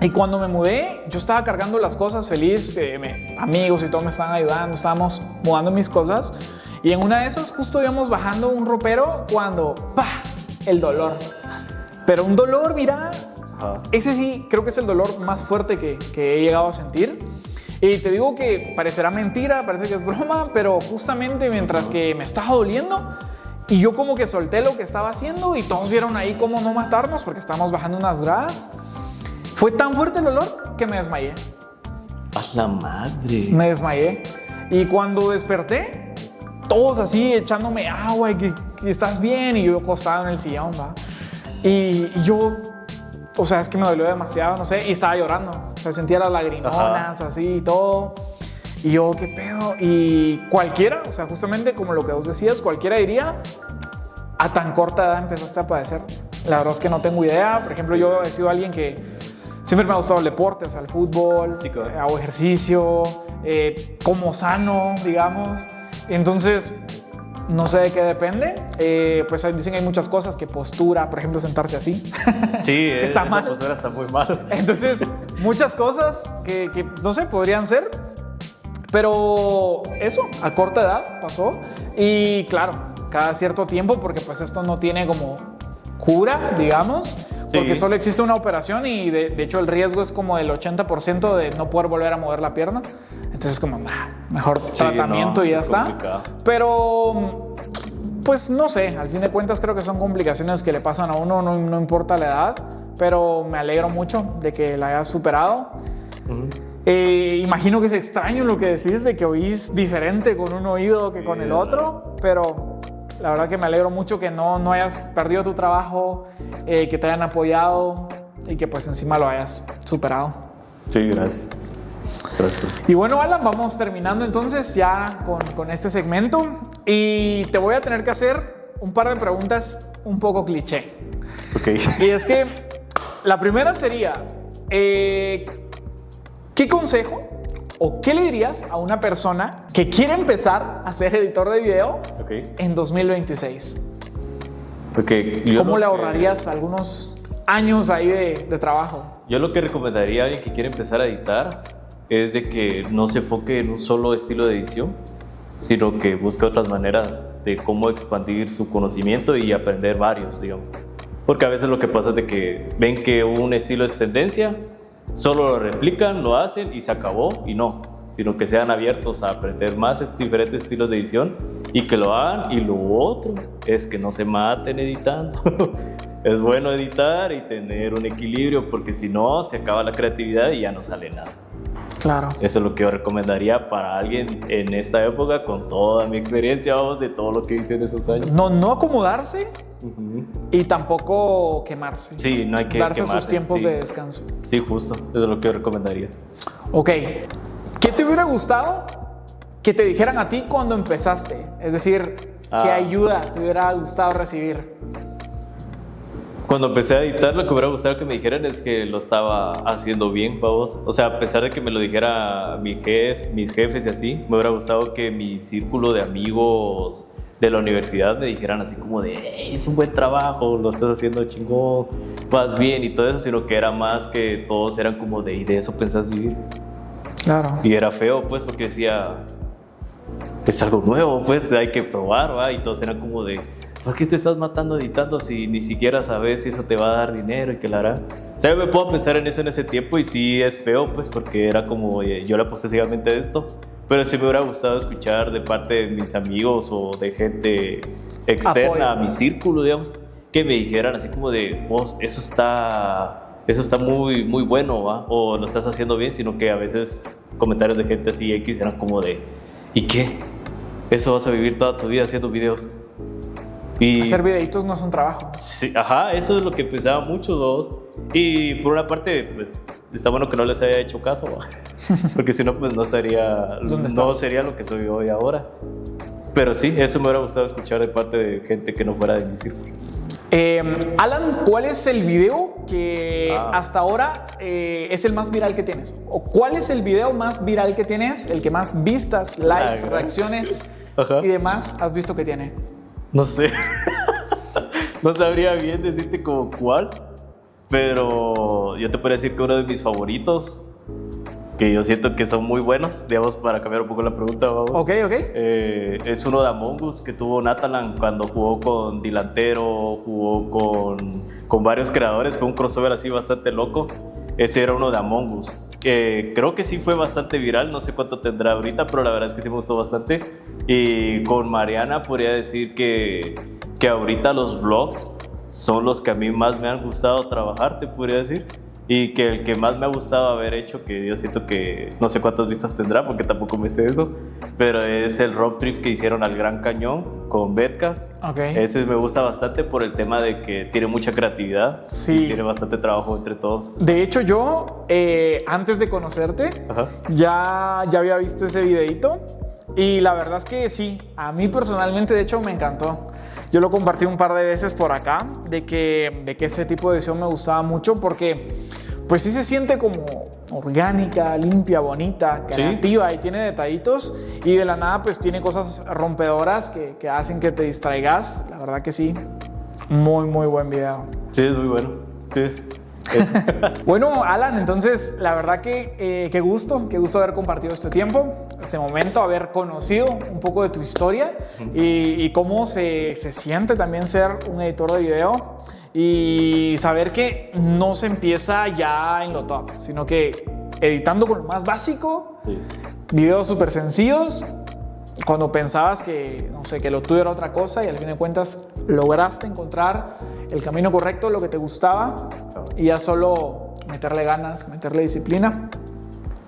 Y cuando me mudé, yo estaba cargando las cosas feliz, amigos y todo me estaban ayudando, estábamos mudando mis cosas. Y en una de esas justo íbamos bajando un ropero cuando, ¡pah!, el dolor. Pero un dolor, mira, Ajá. ese sí creo que es el dolor más fuerte que he llegado a sentir. Y te digo que parecerá mentira, parece que es broma, pero justamente mientras que me estaba doliendo, y yo como que solté lo que estaba haciendo y todos vieron ahí cómo no matarnos porque estábamos bajando unas gradas. Fue tan fuerte el olor que me desmayé. A la madre. Me desmayé. Y cuando desperté, todos así echándome agua y que estás bien. Y yo acostado en el sillón, ¿va? Y yo, o sea, es que me dolió demasiado, no sé. Y estaba llorando. O sea, sentía las lagrimonas, así y todo. Y yo, ¿qué pedo? Y cualquiera, o sea, justamente como lo que vos decías, cualquiera diría, a tan corta edad empezaste a padecer. La verdad es que no tengo idea. Por ejemplo, yo he sido alguien que siempre me ha gustado el deporte, o sea, el fútbol, Sí, claro. hago ejercicio, como sano, digamos. Entonces, no sé de qué depende. Pues dicen que hay muchas cosas, que postura, por ejemplo, sentarse así. Sí, Está esa mal. postura está muy mal. Entonces, muchas cosas que no sé, podrían ser. Pero eso, a corta edad pasó. Y claro, cada cierto tiempo, porque pues esto no tiene como cura, digamos. Porque Sí. solo existe una operación y de hecho el riesgo es como del 80% de no poder volver a mover la pierna. Entonces como, mejor Sí, tratamiento no, y ya es está. complicado. Pero, pues no sé, al fin de cuentas creo que son complicaciones que le pasan a uno, no importa la edad. Pero me alegro mucho de que la hayas superado. Imagino que es extraño lo que decís de que oís diferente con un oído que con el otro, pero la verdad que me alegro mucho que no hayas perdido tu trabajo, que te hayan apoyado y que pues encima lo hayas superado. Sí, gracias. Gracias. Y bueno, Alan, vamos terminando entonces ya con este segmento y te voy a tener que hacer un par de preguntas un poco cliché. Ok. Y es que la primera sería, ¿qué consejo o qué le dirías a una persona que quiere empezar a ser editor de video Ok. en 2026? Okay. Yo ¿Cómo lo le que- ahorrarías algunos años ahí de trabajo? Yo lo que recomendaría a alguien que quiere empezar a editar es de que no se enfoque en un solo estilo de edición, sino que busque otras maneras de cómo expandir su conocimiento y aprender varios, digamos. Porque a veces lo que pasa es de que ven que un estilo es tendencia, solo lo replican, lo hacen y se acabó, y no, sino que sean abiertos a aprender más diferentes estilos de edición y que lo hagan. Y lo otro es que no se maten editando. Es bueno editar y tener un equilibrio, porque si no, se acaba la creatividad y ya no sale nada. Claro. Eso es lo que yo recomendaría para alguien en esta época, con toda mi experiencia, vamos, de todo lo que hice en esos años. No acomodarse Ujú. y tampoco quemarse. Sí, no hay que darse quemarse, sus tiempos sí. de descanso. Sí, justo. Eso es lo que yo recomendaría. Ok. ¿Qué te hubiera gustado que te dijeran a ti cuando empezaste? Es decir, ¿qué ayuda te hubiera gustado recibir? Cuando empecé a editar, lo que me hubiera gustado que me dijeran es que lo estaba haciendo bien, pavos. O sea, a pesar de que me lo dijera mis jefes y así, me hubiera gustado que mi círculo de amigos de la universidad me dijeran así como de, hey, es un buen trabajo, lo estás haciendo chingón, vas bien y todo eso, sino que era más que todos eran como de, ¿y de eso pensás vivir? Claro. Y era feo, pues, porque decía, es algo nuevo, pues, hay que probar, ¿va? Y todos eran como de, ¿por qué te estás matando editando si ni siquiera sabes si eso te va a dar dinero y que la hará? O sea, yo me puedo pensar en eso en ese tiempo y sí es feo, pues, porque era como, yo le aposté ciegamente a esto, pero sí me hubiera gustado escuchar de parte de mis amigos o de gente externa a mi círculo, digamos, que me dijeran así como de, vos, eso está muy, muy bueno, ¿va? O lo estás haciendo bien, sino que a veces comentarios de gente así X eran como de, ¿y qué? ¿Eso vas a vivir toda tu vida haciendo videos? Y hacer videitos no es un trabajo. sí, ajá, eso es lo que pensaban muchos dos. Y por una parte, pues está bueno que no les haya hecho caso, ¿va? Porque si no, pues no sería lo que soy hoy ahora. Pero sí, eso me hubiera gustado escuchar de parte de gente que no fuera de mi círculo. Alan, ¿cuál es el video que hasta ahora es el más viral que tienes? ¿O cuál es el video más viral que tienes? El que más vistas, likes, reacciones y demás has visto que tiene. No sé. No sabría bien decirte como cuál, pero yo te podría decir que uno de mis favoritos, que yo siento que son muy buenos, digamos, para cambiar un poco la pregunta, vamos. Ok. Es uno de Among Us que tuvo Natalan cuando jugó con Dilantero, jugó con varios creadores, fue un crossover así bastante loco. Ese era uno de Among Us. Creo que sí fue bastante viral, no sé cuánto tendrá ahorita, pero la verdad es que sí me gustó bastante. Y con Mariana podría decir que ahorita los vlogs son los que a mí más me han gustado trabajar, te podría decir. Y que el que más me ha gustado haber hecho, que yo siento que no sé cuántas vistas tendrá porque tampoco me sé eso, pero es el road trip que hicieron al Gran Cañón con Betcast. Ese me gusta bastante por el tema de que tiene mucha creatividad y tiene bastante trabajo entre todos. De hecho, yo antes de conocerte ya había visto ese videito y la verdad es que sí, a mí personalmente de hecho me encantó. Yo lo compartí un par de veces por acá, de que ese tipo de edición me gustaba mucho porque pues sí se siente como orgánica, limpia, bonita, creativa y tiene detallitos y de la nada pues tiene cosas rompedoras que hacen que te distraigas. La verdad que sí, muy muy buen video. Sí, es muy bueno. Sí, es. Bueno, Alan, entonces la verdad que qué gusto haber compartido este tiempo, este momento, haber conocido un poco de tu historia y cómo se siente también ser un editor de video y saber que no se empieza ya en lo top, sino que editando con lo más básico, videos súper sencillos, cuando pensabas que, no sé, que lo tuyo era otra cosa y al fin de cuentas lograste encontrar el camino correcto, lo que te gustaba y ya solo meterle ganas, meterle disciplina.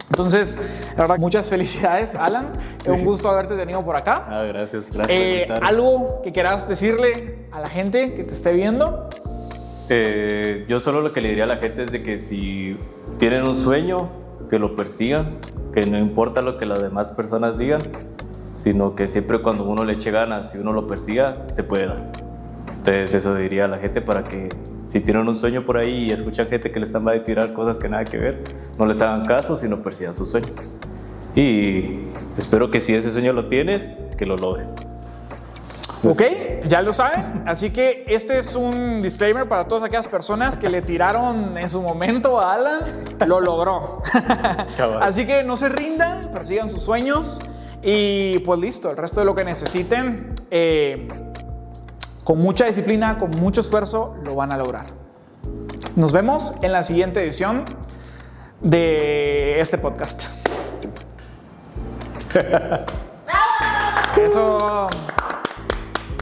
Entonces, la verdad, muchas felicidades, Alan. Es un gusto haberte tenido por acá. Gracias por invitarme. ¿Algo que quieras decirle a la gente que te esté viendo? Yo solo lo que le diría a la gente es de que si tienen un sueño, que lo persigan, que no importa lo que las demás personas digan, sino que siempre cuando uno le eche ganas y uno lo persiga, se puede dar. Entonces eso diría a la gente para que si tienen un sueño por ahí y escuchan gente que les están a tirar cosas que nada que ver, no les hagan caso, sino persigan su sueño. Y espero que si ese sueño lo tienes, que lo logres. Ok, ya lo saben. Así que este es un disclaimer para todas aquellas personas que le tiraron en su momento a Alan. Lo logró. Así que no se rindan, persigan sus sueños y pues listo, el resto de lo que necesiten, con mucha disciplina, con mucho esfuerzo, lo van a lograr. Nos vemos en la siguiente edición de este podcast. ¡Bravo! Eso.